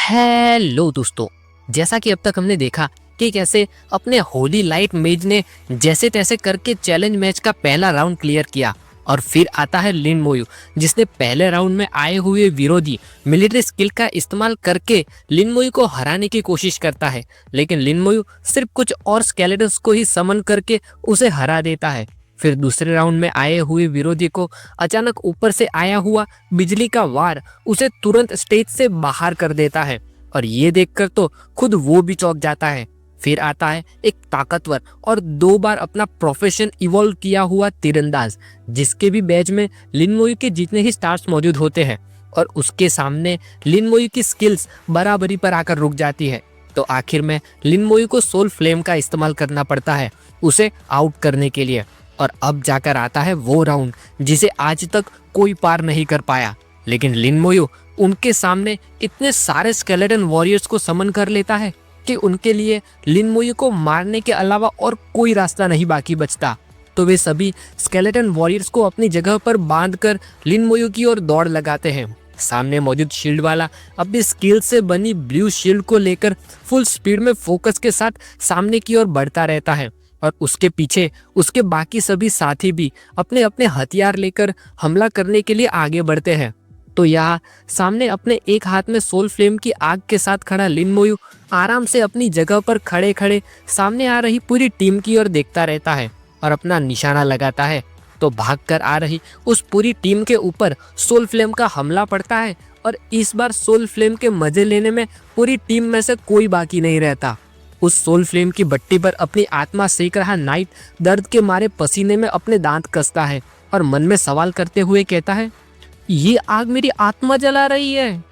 Hello दोस्तों, जैसा कि अब तक हमने देखा कि कैसे अपने होली लाइट मेज ने जैसे तैसे करके चैलेंज मैच का पहला राउंड क्लियर किया। और फिर आता है लिन मोयू, जिसने पहले राउंड में आए हुए विरोधी मिलिट्री स्किल का इस्तेमाल करके लिन मोयू को हराने की कोशिश करता है, लेकिन लिन मोयू सिर्फ कुछ और स्केलेटन्स को ही समन करके उसे हरा देता है। फिर दूसरे राउंड में आए हुए विरोधी को अचानक ऊपर से आया हुआ बिजली का वार उसे तुरंत स्टेज से बाहर कर देता है, और ये देखकर तो खुद वो भी चौंक जाता है। फिर आता है एक ताकतवर और 2 बार अपना प्रोफेशन इवॉल्व किया हुआ तीरंदाज, जिसके भी बैच में लिन मोयू के जितने ही स्टार्स मौजूद होते हैं, और उसके सामने लिन मोयू की स्किल्स बराबरी पर आकर रुक जाती है। तो आखिर में लिन मोयू को सोल फ्लेम का इस्तेमाल करना पड़ता है उसे आउट करने के लिए। और अब जाकर आता है वो राउंड जिसे आज तक कोई पार नहीं कर पाया, लेकिन लिन मोयू उनके सामने इतने सारे स्केलेटन वॉरियर्स को समन कर लेता है कि उनके लिए लिन मोयू को मारने के अलावा और कोई रास्ता नहीं बाकी बचता। तो वे सभी स्केलेटन वॉरियर्स को अपनी जगह पर बांधकर लिन मोयू की ओर दौड़ लगाते हैं। सामने मौजूद शील्ड वाला अपनी स्किल से बनी ब्लू शील्ड को लेकर फुल स्पीड में फोकस के साथ सामने की ओर बढ़ता रहता है, और उसके पीछे उसके बाकी सभी साथी भी अपने अपने हथियार लेकर हमला करने के लिए आगे बढ़ते हैं। तो यहाँ सामने अपने एक हाथ में सोल फ्लेम की आग के साथ खड़ा लिन मोयू आराम से अपनी जगह पर खड़े खड़े सामने आ रही पूरी टीम की ओर देखता रहता है और अपना निशाना लगाता है। तो भागकर आ रही उस पूरी टीम के ऊपर सोल फ्लेम का हमला पड़ता है, और इस बार सोल फ्लेम के मजे लेने में पूरी टीम में से कोई बाकी नहीं रहता। उस सोल फ्लेम की भट्टी पर अपनी आत्मा सेक रहा नाइट दर्द के मारे पसीने में अपने दांत कसता है और मन में सवाल करते हुए कहता है, ये आग मेरी आत्मा जला रही है।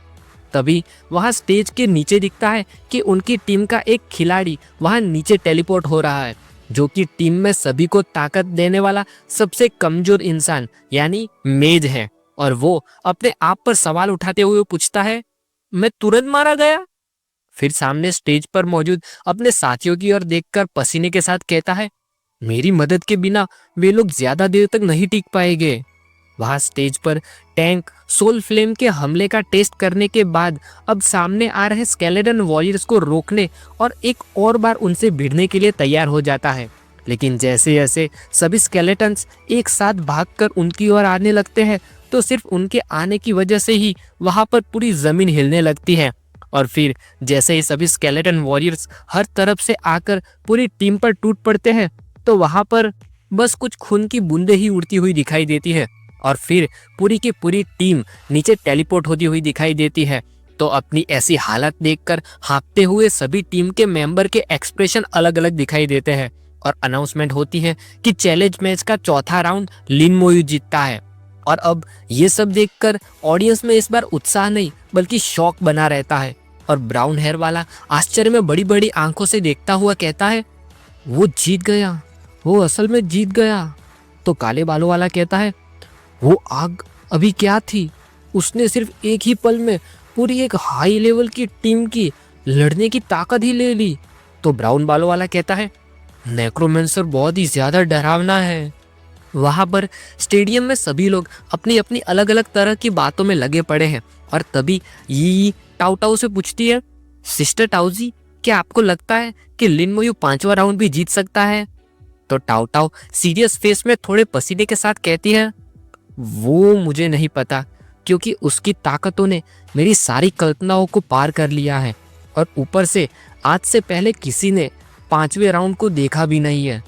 तभी वहां स्टेज के नीचे दिखता है कि उनकी टीम का एक खिलाड़ी वहां नीचे टेलीपोर्ट हो रहा है, जो कि टीम में सभी को ताकत देने वाला सबसे कमजोर इंसान यानी मेज है। और वो अपने आप पर सवाल उठाते हुए पूछता है, मैं तुरंत मारा गया? फिर सामने स्टेज पर मौजूद अपने साथियों की ओर देखकर पसीने के साथ कहता है, मेरी मदद के बिना वे लोग ज्यादा देर तक नहीं टिक पाएंगे। वहां स्टेज पर टैंक सोल फ्लेम के हमले का टेस्ट करने के बाद अब सामने आ रहे स्केलेटन वॉरियर्स को रोकने और एक और बार उनसे भिड़ने के लिए तैयार हो जाता है। लेकिन जैसे जैसे सभी स्केलेटन्स एक साथ भागकर उनकी ओर आने लगते हैं, तो सिर्फ उनके आने की वजह से ही वहां पर पूरी जमीन हिलने लगती है। और फिर जैसे ही सभी स्केलेटन वॉरियर्स हर तरफ से आकर पूरी टीम पर टूट पड़ते हैं, तो वहां पर बस कुछ खून की बूंदें ही उड़ती हुई दिखाई देती है, और फिर पूरी की पूरी टीम नीचे टेलीपोर्ट होती हुई दिखाई देती है। तो अपनी ऐसी हालत देखकर हाँफते हुए सभी टीम के मेंबर के एक्सप्रेशन अलग अलग दिखाई देते हैं, और अनाउंसमेंट होती है कि चैलेंज मैच का चौथा राउंड लिन मोयू जीतता है। और अब ये सब देखकर ऑडियंस में इस बार उत्साह नहीं बल्कि शौक बना रहता है, और ब्राउन हेयर वाला आश्चर्य में बड़ी बड़ी आंखों से देखता हुआ कहता है, वो जीत गया, वो असल में जीत गया। तो काले बालों वाला कहता है, वो आग अभी क्या थी, उसने सिर्फ एक ही पल में पूरी एक हाई लेवल की टीम की लड़ने की ताकत ही ले ली। तो ब्राउन बालों वाला कहता है, नेक्रोमेंसर बहुत ही ज्यादा डरावना है। वहां पर स्टेडियम में सभी लोग अपनी अपनी अलग अलग तरह की बातों में लगे पड़े हैं, और तभी यी टाउ टाउ से पूछती है, सिस्टर टाउजी, क्या आपको लगता है कि लिन मोयू 5वां राउंड भी जीत सकता है? तो टाउ टाउ सीरियस फेस में थोड़े पसीने के साथ कहती है, वो मुझे नहीं पता, क्योंकि उसकी ताकतों ने मेरी सारी कल्पनाओं को पार कर लिया है, और ऊपर से आज से पहले किसी ने 5वें राउंड को देखा भी नहीं है।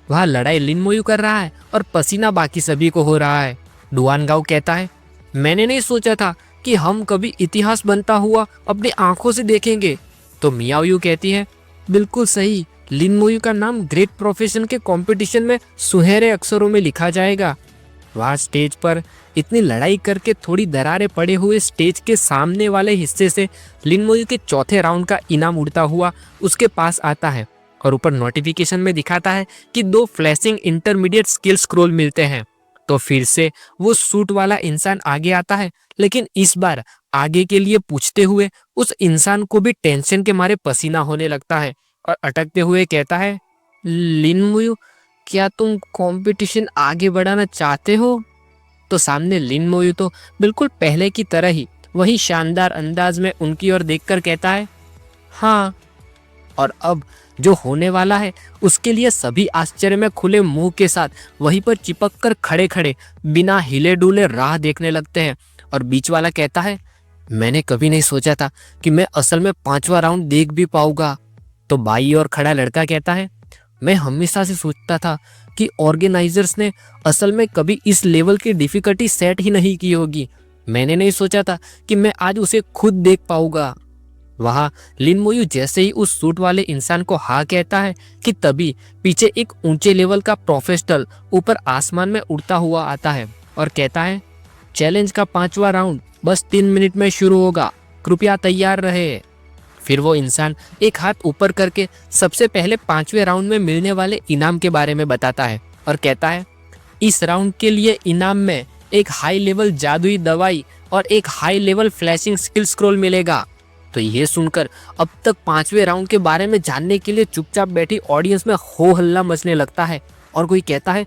वह लड़ाई लिन मोयू कर रहा है और पसीना बाकी सभी को हो रहा है। डुआन गाओ कहता है, मैंने नहीं सोचा था कि हम कभी इतिहास बनता हुआ अपनी आंखों से देखेंगे। तो मियाओ यू कहती है, बिल्कुल सही, लिन मोयू का नाम ग्रेट प्रोफेशन के कंपटीशन में सुनहरे अक्षरों में लिखा जाएगा। वहाँ स्टेज पर इतनी लड़ाई करके थोड़ी दरारें पड़े हुए स्टेज के सामने वाले हिस्से से लिन मोयू के चौथे राउंड का इनाम उड़ता हुआ उसके पास आता है, और ऊपर नोटिफिकेशन में दिखाता है कि 2 फ्लैशिंग इंटरमीडिएट स्किल स्क्रॉल मिलते हैं। तो फिर से वो सूट वाला इंसान आगे आता है, लेकिन इस बार आगे के लिए पूछते हुए उस इंसान को भी टेंशन के मारे पसीना होने लगता है, और अटकते हुए कहता है, लिन मोयू, क्या तुम कंपटीशन आगे बढ़ाना चाहते हो? तो सामने लिन मोयू तो बिल्कुल पहले की तरह ही वही शानदार अंदाज में उनकी ओर देखकर कहता है, हाँ। और अब जो होने वाला है उसके लिए सभी आश्चर्य में खुले मुंह के साथ वहीं पर चिपक कर खड़े खड़े बिना हिले डुले राह देखने लगते हैं। और बीच वाला कहता है, मैंने कभी नहीं सोचा था कि मैं असल में 5वां राउंड देख भी पाऊंगा। तो बाई और खड़ा लड़का कहता है, मैं हमेशा से सोचता था कि ऑर्गेनाइजर्स ने असल में कभी इस लेवल की डिफिकल्टी सेट ही नहीं की होगी। मैंने नहीं सोचा था कि मैं आज उसे खुद देख पाऊंगा। वहां लिन मोयू जैसे ही उस सूट वाले इंसान को हाँ कहता है कि तभी पीछे एक ऊंचे लेवल का प्रोफेशनल ऊपर आसमान में उड़ता हुआ आता है और कहता है, चैलेंज का 5वां राउंड बस 3 मिनट में शुरू होगा, कृपया तैयार रहे। फिर वो इंसान एक हाथ ऊपर करके सबसे पहले 5वें राउंड में मिलने वाले इनाम के बारे में बताता है और कहता है, इस राउंड के लिए इनाम में एक हाई लेवल जादुई दवाई और एक high level flashing skill scroll मिलेगा। तो ये सुनकर अब तक 5वें राउंड के बारे में जानने के लिए चुपचाप बैठी ऑडियंस में हो हल्ला मचने लगता है। और कोई कहता है,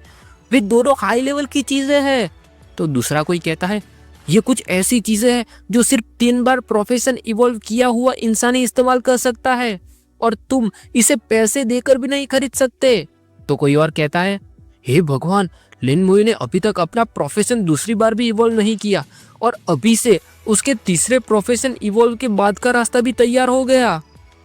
वे दोनों हाई लेवल की चीजें हैं। तो दूसरा कोई कहता है, ये कुछ ऐसी चीजें हैं जो सिर्फ 3 बार प्रोफेशन इवॉल्व किया हुआ इंसान ही इस्तेमाल कर सकता है और तुम इसे पैसे देकर भी नहीं खरीद सकते। तो कोई और कहता है, हे भगवान, लिन मोयू ने अभी तक अपना प्रोफेशन दूसरी बार भी इवॉल्व नहीं किया और अभी से उसके तीसरे प्रोफेशन इवॉल्व के बाद का रास्ता भी तैयार हो गया।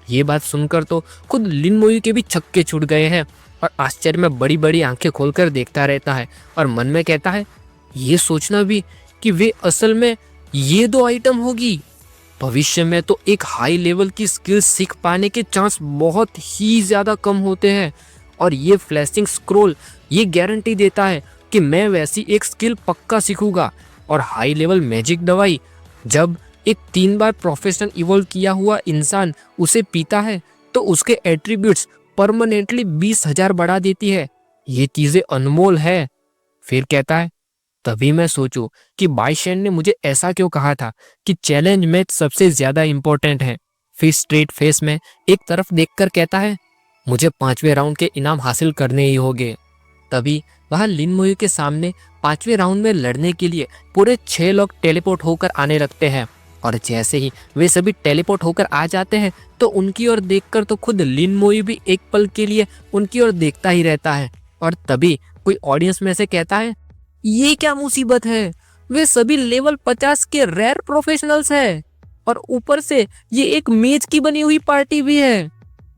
ये बात सुनकर तो खुद लिन मोयू के भी छक्के छूट गए हैं और आश्चर्य में बड़ी बड़ी आंखें खोलकर देखता रहता है और मन में कहता है, ये सोचना भी कि वे असल में ये 2 आइटम होगी। भविष्य में तो एक हाई लेवल की स्किल सीख पाने के चांस बहुत ही ज्यादा कम होते हैं और ये फ्लैशिंग स्क्रॉल ये गारंटी देता है कि मैं वैसी एक स्किल पक्का सीखूंगा। और हाई लेवल मैजिक दवाई, जब एक 3 बार प्रोफेशनल इवॉल्व किया हुआ इंसान उसे पीता है तो उसके एट्रीब्यूट्स परमानेंटली 20,000 बढ़ा देती है। ये चीजें अनमोल है। फिर कहता है, तभी मैं सोचूं कि बाई शेन ने मुझे ऐसा क्यों कहा था कि चैलेंज मैच सबसे ज्यादा इंपॉर्टेंट है। फिर स्ट्रेट फेस में एक तरफ देखकर कहता है, मुझे 5वें राउंड के इनाम हासिल करने ही होंगे। तभी वहां लिन मोयू के सामने 5वें राउंड में लड़ने के लिए पूरे 6 लोग टेलीपोर्ट होकर आने लगते हैं और जैसे ही वे सभी टेलीपोर्ट होकर आ जाते हैं तो उनकी ओर देखकर तो खुद लिन मोयू भी एक पल के लिए उनकी ओर देखता ही रहता है। और तभी कोई ऑडियंस में से कहता है, ये क्या मुसीबत है, वे सभी लेवल 50 के रेयर प्रोफेशनल्स हैं और ऊपर से ये एक मेज की बनी हुई पार्टी भी है।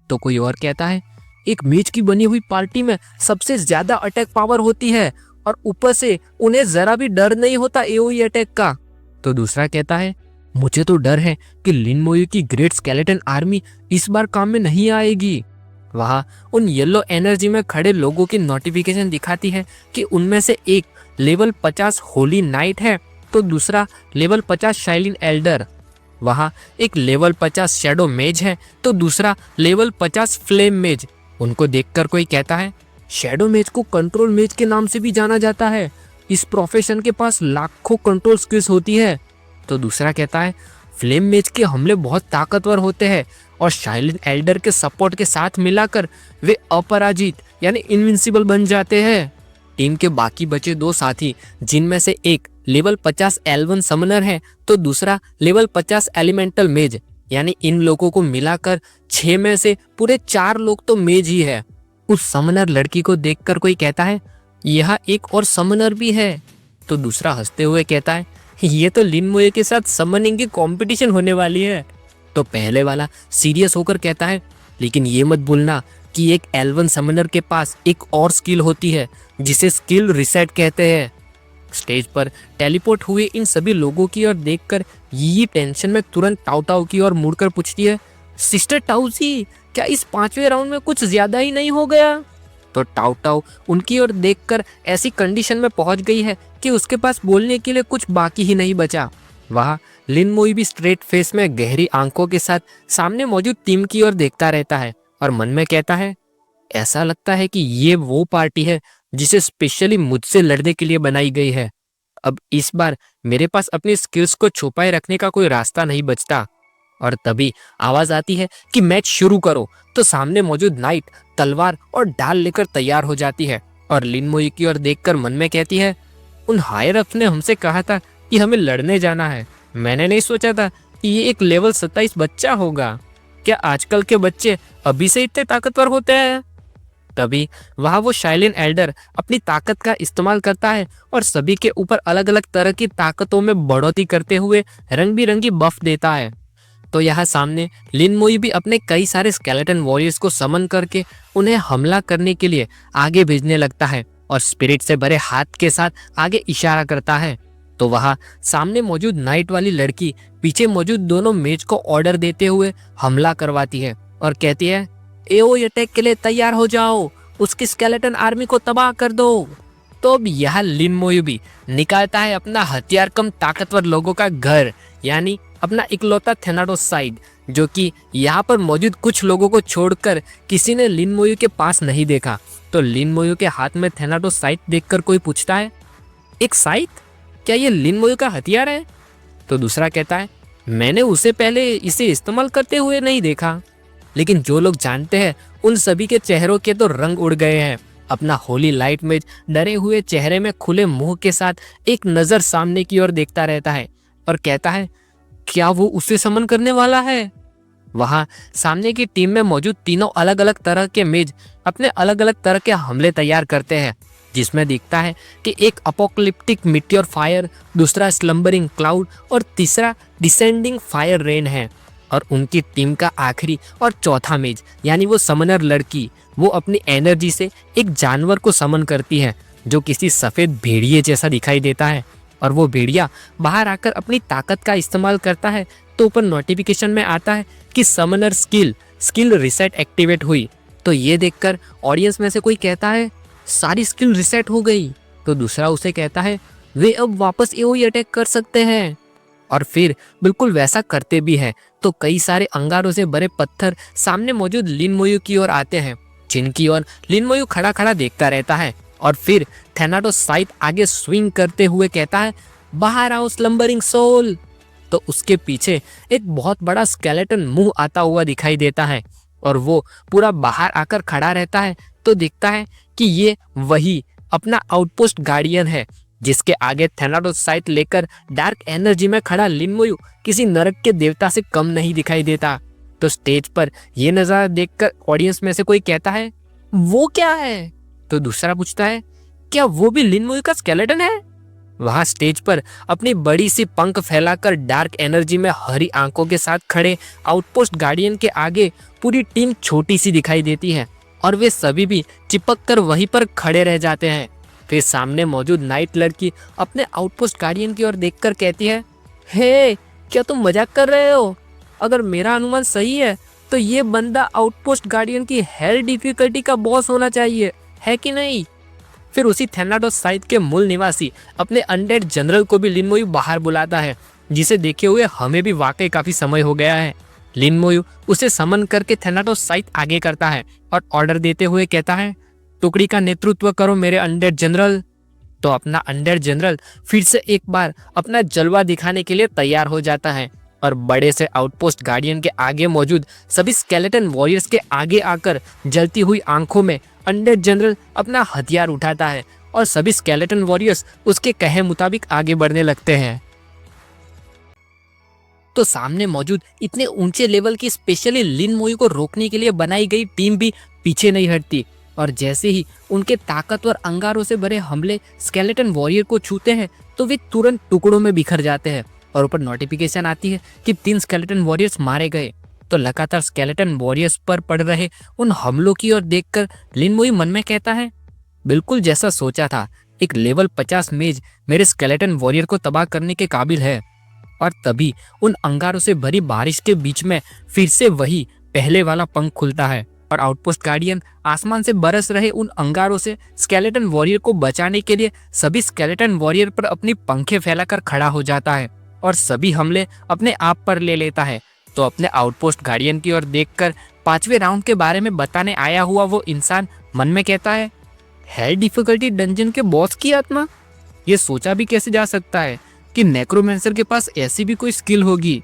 तो कोई और कहता है, एक मेज की बनी हुई पार्टी में सबसे ज्यादा अटैक पावर होती है और ऊपर से उन्हें जरा भी डर नहीं होता एओई अटैक का। तो दूसरा कहता है, मुझे तो डर है कि लिन मोयू की ग्रेट स्केलेटन आर्मी इस बार काम में नहीं आएगी। वहां उन येलो एनर्जी में खड़े लोगों की नोटिफिकेशन दिखाती है कि उनमें से एक लेवल 50 होली नाइट है तो दूसरा लेवल 50 शाइलिन एल्डर। वहां एक लेवल 50 शैडो मेज है तो दूसरा लेवल 50 फ्लेम मेज। उनको देखकर कोई कहता है, शैडो मेज को कंट्रोल मेज के नाम से भी जाना जाता है, इस प्रोफेशन के पास लाखों कंट्रोल स्किल्स होती है। तो दूसरा कहता है, फ्लेम मेज के हमले बहुत ताकतवर होते हैं और शाइलिन एल्डर के सपोर्ट के साथ मिलाकर वे अपराजित यानी इनविंसिबल बन जाते हैं। टीम के बाकी बचे 2 साथी, जिनमें से एक लेवल 50 एल्वन समनर है तो दूसरा लेवल 50 एलिमेंटल मेज, यानी इन लोगों को मिलाकर 6 में से पूरे 4 लोग तो मेज ही है। उस समनर लड़की को देखकर कोई कहता है, यहाँ एक और समनर भी है। तो दूसरा हंसते हुए कहता है, ये तो लिन मोयू के साथ समनिंग की कंपटीशन होने वाली है। तो पहले वाला सीरियस होकर कहता है, लेकिन ये मत भूलना कि एक एल्वन समनर के पास एक और स्किल होती है जिसे स्किल रिसेट कहते हैं। स्टेज पर टेलीपोर्ट हुए इन सभी लोगों की ओर देखकर ये टेंशन में तुरंत टाउ टाउ की ओर मुड़कर पूछती है, सिस्टर टाउजी, क्या इस 5वें राउंड में कुछ ज्यादा ही नहीं हो गया? तो टाउ टाउ उनकी ओर देखकर ऐसी कंडीशन में पहुंच गई है कि उसके पास बोलने के लिए कुछ बाकी ही नहीं बचा। वहाँ लिन मोयू भी स्ट्रेट फेस में गहरी आंखों के साथ सामने मौजूद टीम की ओर देखता रहता है और मन में कहता है, ऐसा लगता है कि ये वो पार्टी है जिसे स्पेशली मुझसे लड़ने के लिए बनाई गई है। अब इस बार मेरे पास अपनी स्किल्स को छुपाए रखने का कोई रास्ता नहीं बचता। और तभी आवाज आती है कि मैच शुरू करो। तो सामने मौजूद नाइट तलवार और ढाल लेकर तैयार हो जाती है और लिन मोयू की ओर देखकर मन में कहती है, उन हायर अप्स ने हमसे कहा था कि हमें लड़ने जाना है, मैंने नहीं सोचा था कि ये एक लेवल 27 बच्चा होगा। क्या आजकल के बच्चे अभी से इतने ताकतवर होते हैं? तभी वहाँ वो शाइलिन एल्डर अपनी ताकत का इस्तेमाल करता है और सभी के ऊपर अलग अलग तरह की ताकतों में बढ़ोतरी करते हुए रंग बिरंगी बफ देता है। तो यहाँ सामने लिन मोई भी अपने कई सारे स्केलेटन वॉरियर्स को समन करके उन्हें हमला करने के लिए आगे भेजने लगता है और स्पिरिट से भरे हाथ के साथ आगे इशारा करता है। तो वहाँ सामने मौजूद नाइट वाली लड़की पीछे मौजूद दोनों मेज को ऑर्डर देते हुए हमला करवाती है और कहती है, एओई अटैक के लिए तैयार हो जाओ, उसकी स्केलेटन आर्मी को तबाह कर दो। तो अब यह लिन मोई भी निकालता है अपना हथियार कम ताकतवर लोगों का घर, यानी अपना इकलौता थेनाटोसाइड, जो कि यहाँ पर मौजूद कुछ लोगों को छोड़कर किसी ने लिन मोई के पास नहीं देखा। तो लिन मोई के हाथ में थेनाटोसाइड देखकर कोई पूछता है, एक साइट? क्या ये लिन मोई का हथियार है? तो दूसरा कहता है, मैंने उसे पहले इसे इस्तेमाल करते हुए नहीं देखा। लेकिन जो लोग जानते हैं उन सभी के चेहरों के तो रंग उड़ गए हैं। अपना होली लाइट मेज डरे हुए चेहरे में खुले मुंह के साथ एक नजर सामने की ओर देखता रहता है और कहता है, क्या वो उसे समन करने वाला है? वहां सामने की टीम में मौजूद तीनों अलग अलग तरह के मेज अपने अलग अलग तरह के हमले तैयार करते हैं, जिसमें दिखता है कि एक अपोकलिप्टिक मिट्योर फायर, दूसरा स्लम्बरिंग क्लाउड और तीसरा डिसेंडिंग फायर रेन है। और उनकी टीम का आखिरी और चौथा मेज यानी वो समनर लड़की, वो अपनी एनर्जी से एक जानवर को समन करती है जो किसी सफेद भेड़िए जैसा दिखाई देता है। और वो भेड़िया बाहर आकर अपनी ताकत का इस्तेमाल करता है। तो ऊपर नोटिफिकेशन में आता है कि समनर स्किल रिसेट एक्टिवेट हुई। तो ये देखकर ऑडियंस में से कोई कहता है, सारी स्किल रिसेट हो गई। तो दूसरा उसे कहता है, वे अब वापस एओई अटैक कर सकते हैं। और फिर बिल्कुल वैसा करते भी है। तो कई सारे अंगारों से भरे पत्थर सामने मौजूद लिन मोयू की ओर आते हैं, जिनकी ओर लिन मोयू खड़ा खड़ा देखता रहता है। और फिर थेनाटोसाइड आगे स्विंग करते हुए कहता है, बाहर आओ स्लम्बरिंग सोल। तो उसके पीछे एक बहुत बड़ा स्केलेटन मुंह आता हुआ दिखाई देता है और वो पूरा बाहर आकर खड़ा रहता है। तो दिखता है कि ये वही अपना आउटपोस्ट गार्डियन है, जिसके आगे थेनाटोसाइड लेकर डार्क एनर्जी में खड़ा लिन मोयू किसी नरक के देवता से कम नहीं दिखाई देता। तो स्टेज पर यह नजारा देखकर ऑडियंस में से कोई कहता है, वो क्या है? तो दूसरा पूछता है, क्या वो भी लिन मोयू का स्केलेटन है? वहां स्टेज पर अपनी बड़ी सी पंख फैलाकर डार्क एनर्जी में हरी आंखों के साथ खड़े आउटपोस्ट गार्डियन के आगे पूरी टीम छोटी सी दिखाई देती है और वे सभी भी चिपक कर वहीं पर खड़े रह जाते हैं। फिर सामने मौजूद नाइट लड़की अपने आउटपोस्ट गार्डियन की ओर देखकर कहती है, हे, क्या तुम मजाक कर रहे हो? अगर मेरा अनुमान सही है तो ये बंदा आउटपोस्ट गार्डियन की हेल डिफिकल्टी का बॉस होना चाहिए, है कि नहीं? फिर उसी थेनाटोसाइड के मूल निवासी अपने अनडेड जनरल को भी लिन मोयू बाहर बुलाता है, जिसे देखे हुए हमें भी वाकई काफी समय हो गया है। लिन मोयू उसे समन करके थेनाटोसाइड आगे करता है और ऑर्डर देते हुए कहता है, टुकड़ी का नेतृत्व करो मेरे अनडेड जनरल। तो अपना अनडेड जनरल फिर से एक बार अपना जलवा दिखाने के लिए तैयार हो जाता है और बड़े से आउटपोस्ट गार्डियन के आगे मौजूद सभी स्केलेटन वॉरियर्स के आगे आकर जलती हुई आंखों में अनडेड जनरल अपना हथियार उठाता है और सभी स्केलेटन वॉरियर्स उसके कहे मुताबिक आगे बढ़ने लगते हैं। तो सामने मौजूद इतने ऊंचे लेवल की स्पेशली लिन मोयू को रोकने के लिए बनाई गई टीम भी पीछे नहीं हटती और जैसे ही उनके ताकतवर अंगारों से भरे हमले स्केलेटन वॉरियर को छूते हैं तो वे तुरंत टुकड़ों में बिखर जाते हैं और ऊपर नोटिफिकेशन आती है कि 3 स्केलेटन वॉरियर्स मारे गए। तो लगातार स्केलेटन वॉरियर्स पर पड़ रहे उन हमलों की ओर देखकर लिन मोयू मन में कहता है, बिल्कुल जैसा सोचा था, एक लेवल 50 मेज मेरे स्केलेटन वॉरियर को तबाह करने के काबिल है। और तभी उन अंगारों से भरी बारिश के बीच में फिर से वही पहले वाला पंख खुलता है और आउटपोस्ट गार्डियन आसमान से बरस रहे उन अंगारों से स्केलेटन वॉरियर को बचाने के लिए सभी स्केलेटन वॉरियर पर अपनी पंखें फैलाकर खड़ा हो जाता है और सभी हमले अपने आप पर ले लेता है। तो अपने आउटपोस्ट गार्डियन की ओर देखकर 5वें राउंड के बारे में बताने आया हुआ वो इंसान मन में कहता है, हेल डिफिकल्टी डंजन के बॉस की आत्मा? ये सोचा भी कैसे जा सकता है कि नेक्रोमेंसर के पास ऐसी भी कोई स्किल होगी।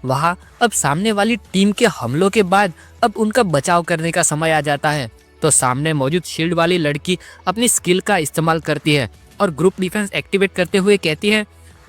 वहां अब सामने वाली टीम के हमलों के बाद अब उनका बचाव करने का समय आ जाता है। तो सामने मौजूद शील्ड वाली लड़की अपनी स्किल का इस्तेमाल करती है और ग्रुप डिफेंस एक्टिवेट करते हुए कहती है,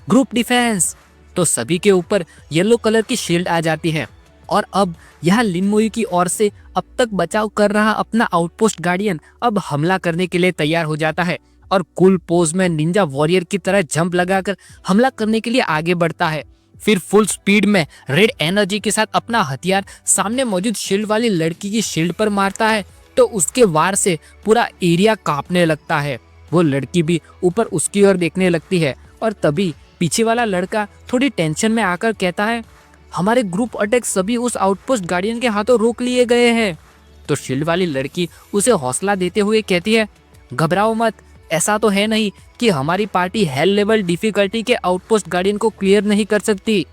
ग्रुप डिफेंस। तो सभी के ऊपर येलो कलर की शील्ड आ जाती है। और अब यहाँ लिन मोयू की ओर से अब तक बचाव कर रहा अपना आउटपोस्ट गार्डियन अब हमला करने के लिए तैयार हो जाता है और कूल पोज में निंजा वॉरियर की तरह जंप लगाकर हमला करने के लिए आगे बढ़ता है। फिर फुल स्पीड में रेड एनर्जी के साथ अपना हथियार सामने मौजूद शील्ड वाली लड़की की शील्ड पर मारता है, तो उसके वार से पूरा एरिया कांपने लगता है। वो लड़की भी ऊपर उसकी ओर देखने लगती है और तभी पीछे वाला लड़का थोड़ी टेंशन में आकर कहता है, हमारे ग्रुप अटैक सभी उस आउटपोस्ट गार्डियन के हाथों रोक लिए गए हैं। तो शील्ड वाली लड़की उसे हौसला देते हुए कहती है, घबराओ मत, ऐसा तो है नहीं कि हमारी पार्टी हेल लेवल डिफिकल्टी के आउटपोस्ट गार्डियन को क्लियर नहीं कर सकती।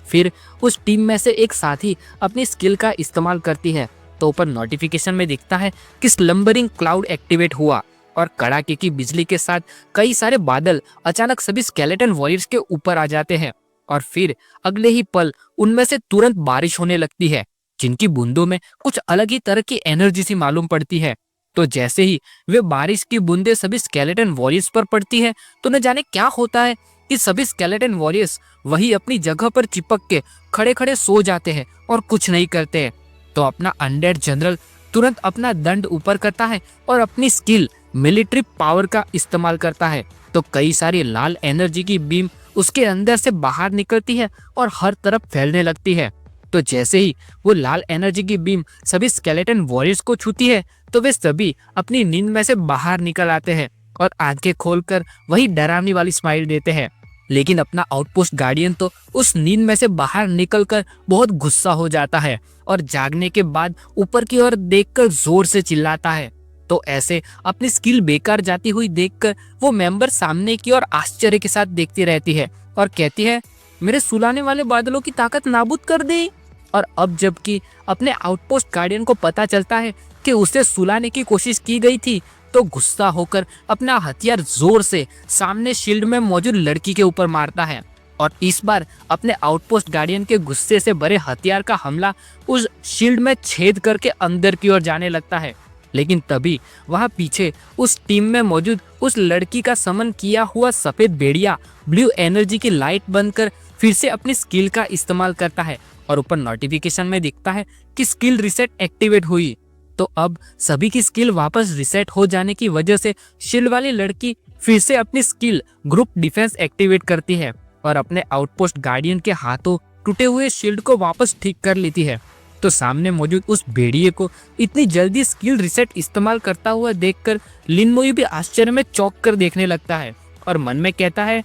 फिर उस टीम में से एक साथी अपनी स्किल का इस्तेमाल करती है, तो ऊपर नोटिफिकेशन में दिखता है कि स्लम्बरिंग क्लाउड एक्टिवेट हुआ और कड़ाके की बिजली के साथ कई सारे बादल अचानक सभी स्केलेटन वॉरियर्स के ऊपर आ जाते हैं और फिर अगले ही पल उनमें से तुरंत बारिश होने लगती है, जिनकी बूंदों में कुछ अलग ही तरह की एनर्जी सी मालूम पड़ती है। तो जैसे ही वे बारिश की बूंदे सभी स्केलेटन वॉरियर्स पर पड़ती है, तो न जाने क्या होता है कि सभी स्केलेटन वॉरियर्स वही अपनी जगह पर चिपक के खड़े खड़े सो जाते हैं और कुछ नहीं करते हैं। तो अपना अनडेड जनरल तुरंत अपना दंड ऊपर करता है और अपनी स्किल मिलिट्री पावर का इस्तेमाल करता है, तो कई सारी लाल एनर्जी की बीम उसके अंदर से बाहर निकलती है और हर तरफ फैलने लगती है। तो जैसे ही वो लाल एनर्जी की बीम सभी स्केलेटन वॉरियर्स को छूती है, तो वे सभी अपनी नींद में से बाहर निकल आते हैं और आंखें खोलकर वही डरावनी वाली स्माइल देते हैं। लेकिन अपना आउटपोस्ट गार्डियन तो उस नींद में से बाहर निकलकर बहुत गुस्सा हो जाता है और जागने के बाद ऊपर की ओर देखकर जोर से चिल्लाता है। तो ऐसे अपनी स्किल बेकार जाती हुई देखकर वो मेंबर सामने की ओर आश्चर्य के साथ देखती रहती है और कहती है, मेरे सुलाने वाले बादलों की ताकत नाबूद कर दी। और अब जबकि अपने आउटपोस्ट गार्डियन को पता चलता है कि उसे सुलाने की कोशिश की गई थी, तो गुस्सा होकर अपना हथियार जोर से सामने शील्ड में मौजूद लड़की के ऊपर मारता है और इस बार अपने आउटपोस्ट गार्डियन के गुस्से से भरे हथियार का हमला उस शील्ड में छेद करके अंदर की ओर जाने लगता है। लेकिन तभी वहां पीछे उस टीम में मौजूद उस लड़की का समन किया हुआ सफेद भेड़िया ब्लू एनर्जी की लाइट बंद कर फिर से अपनी स्किल का इस्तेमाल करता है और ऊपर नोटिफिकेशन में दिखता है कि स्किल रिसेट एक्टिवेट हुई। तो अब सभी की स्किल वापस रिसेट हो जाने की वजह से शील्ड वाली लड़की फिर से अपनी स्किल ग्रुप डिफेंस एक्टिवेट करती है और अपने आउटपोस्ट गार्डियन के हाथों टूटे हुए शील्ड को वापस ठीक कर लेती है। तो सामने मौजूद उस भेड़िए को इतनी जल्दी स्किल रिसेट इस्तेमाल करता हुआ देखकर लिन मोयू भी आश्चर्य में चौंक कर देखने लगता है और मन में कहता है,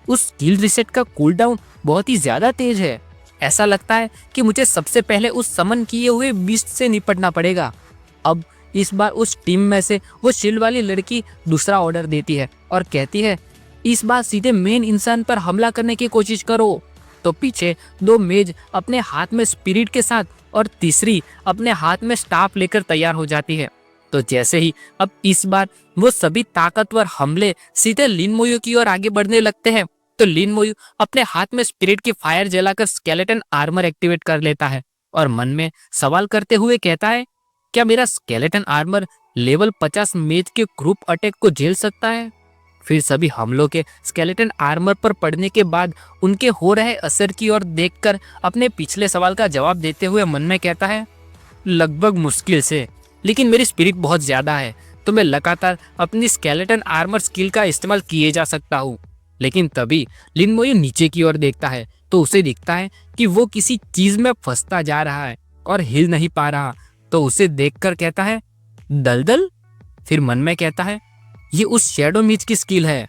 उस स्किल रिसेट का कूलडाउन बहुत ही ज्यादा तेज है। ऐसा लगता है कि मुझे सबसे पहले उस समन किए हुए बीस्ट से निपटना पड़ेगा। अब इस बार उस टीम में से वो शील्ड वाली लड़की दूसरा ऑर्डर देती है और कहती है, इस बार सीधे मेन इंसान पर हमला करने की कोशिश करो। तो पीछे दो मेज अपने हाथ में स्पिरिट के साथ और तीसरी अपने हाथ में स्टाफ लेकर तैयार हो जाती है। तो जैसे ही अब इस बार वो सभी ताकतवर हमले सीधे लिन मोयू की ओर आगे बढ़ने लगते हैं, तो लिन मोयू अपने हाथ में स्पिरिट की फायर जलाकर स्केलेटन आर्मर एक्टिवेट कर लेता है और मन में सवाल करते हुए कहता है, क्या मेरा स्केलेटन आर्मर लेवल 50 मेज के ग्रुप अटैक को झेल सकता है? फिर सभी हमलों के स्केलेटन आर्मर पर पड़ने के बाद उनके हो रहे असर की ओर देखकर अपने पिछले सवाल का जवाब देते हुए मन में कहता है, लगभग मुश्किल से, लेकिन मेरी स्पिरिट बहुत ज्यादा है तो मैं लगातार अपनी स्केलेटन आर्मर स्किल का इस्तेमाल किए जा सकता हूँ। लेकिन तभी लिन मोयू नीचे की ओर देखता है तो उसे दिखता है कि वो किसी चीज में फंसता जा रहा है और हिल नहीं पा रहा। तो उसे देखकर कहता है, दलदल? फिर मन में कहता है, ये उस शैडो मीच की स्किल है।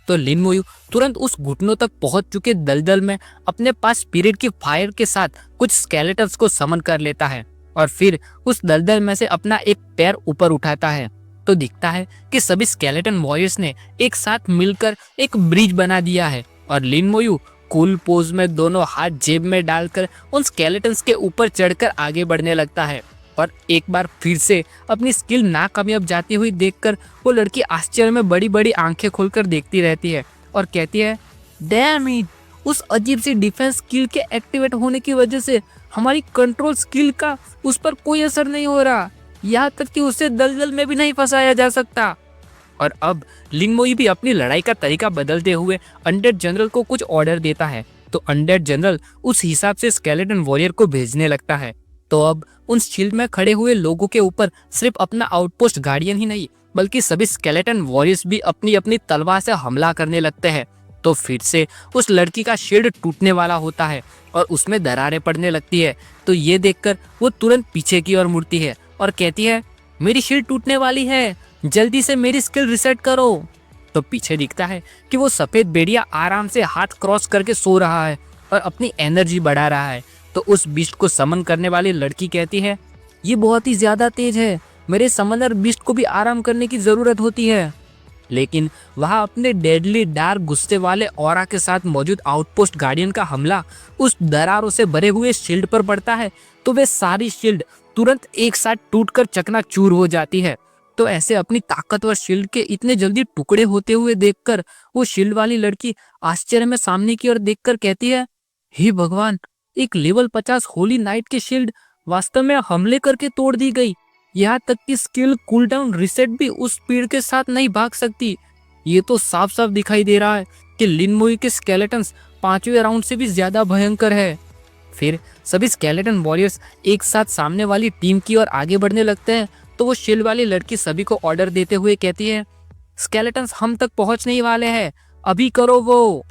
तो लिन मोयू तुरंत उस घुटनों तक पहुंच चुके दलदल में अपने पास स्पिरिट की फायर के साथ कुछ स्केलेटन्स को समन कर लेता है और फिर उस दलदल में से अपना एक पैर ऊपर उठाता है। तो दिखता है कि सभी स्केलेटन वॉरियर्स ने एक साथ मिलकर एक ब्रिज बना दिया है और लिन मोयू कूल पोज में दोनों हाथ जेब में डालकर उन स्केलेटन्स के ऊपर चढ़कर आगे बढ़ने लगता है। और एक बार फिर से अपनी स्किल नाकामयाब जाती हुई देखकर वो लड़की आश्चर्य में बड़ी बड़ी आंखें खोलकर देखती रहती है और कहती है, डैम इट, उस अजीब सी डिफेंस स्किल के एक्टिवेट होने की वजह से हमारी कंट्रोल स्किल का उस पर कोई असर नहीं हो रहा, यहाँ तक कि उसे दलदल में भी नहीं फंसाया जा सकता। और अब लिन मोयू भी अपनी लड़ाई का तरीका बदलते हुए अनडेड जनरल को कुछ ऑर्डर देता है। तो अनडेड जनरल उस हिसाब से स्केलेटन वॉरियर को भेजने लगता है। तो अब उन शील्ड में खड़े हुए लोगों के ऊपर सिर्फ अपना आउटपोस्ट गार्डियन ही नहीं बल्कि सभी स्केलेटन वॉरियर्स भी अपनी अपनी तलवार से हमला करने लगते हैं। तो फिर से उस लड़की का शील्ड टूटने वाला होता है और उसमें दरारें पड़ने लगती है। तो ये देखकर वो तुरंत पीछे की ओर मुड़ती है और कहती है, मेरी शील्ड टूटने वाली है, जल्दी से मेरी स्किल रिसेट करो। तो पीछे दिखता है कि वो सफेद भेड़िया आराम से हाथ क्रॉस करके सो रहा है और अपनी एनर्जी बढ़ा रहा है। तो उस बीस्ट को समन करने वाली लड़की कहती है, ये बहुत ही ज्यादा तेज है, मेरे समनर बीस्ट को भी आराम करने की जरूरत होती है। लेकिन वहाँ अपने डेडली डार्क गुस्से वाले ऑरा के साथ मौजूद आउटपोस्ट गार्डियन का हमला उस दरारों से भरे हुए शील्ड पर पड़ता है। तो वे सारी शील्ड तुरंत एक साथ टूटकर चकनाचूर हो जाती है। तो ऐसे अपनी ताकतवर शील्ड के इतने जल्दी टुकड़े होते हुए देखकर वो शील्ड वाली लड़की आश्चर्य में सामने की ओर देखकर कहती है, हे भगवान, एक लेवल 50 होली नाइट की शील्ड वास्तव में हमले करके तोड़ दी गई। यहाँ तक कि स्किल कूलडाउन रिसेट भी उस स्पीड के साथ नहीं भाग सकती। ये तो साफ साफ दिखाई दे रहा है कि लिन मोई के स्केलेटन्स 5वें राउंड से भी ज्यादा भयंकर है। फिर सभी स्केलेटन वॉरियर्स एक साथ सामने वाली टीम की ओर आगे बढ़ने लगते हैं। तो वो शील्ड वाली लड़की सभी को ऑर्डर देते हुए कहती है, स्केलेटन्स हम तक पहुंचने ही वाले हैं, अभी करो वो।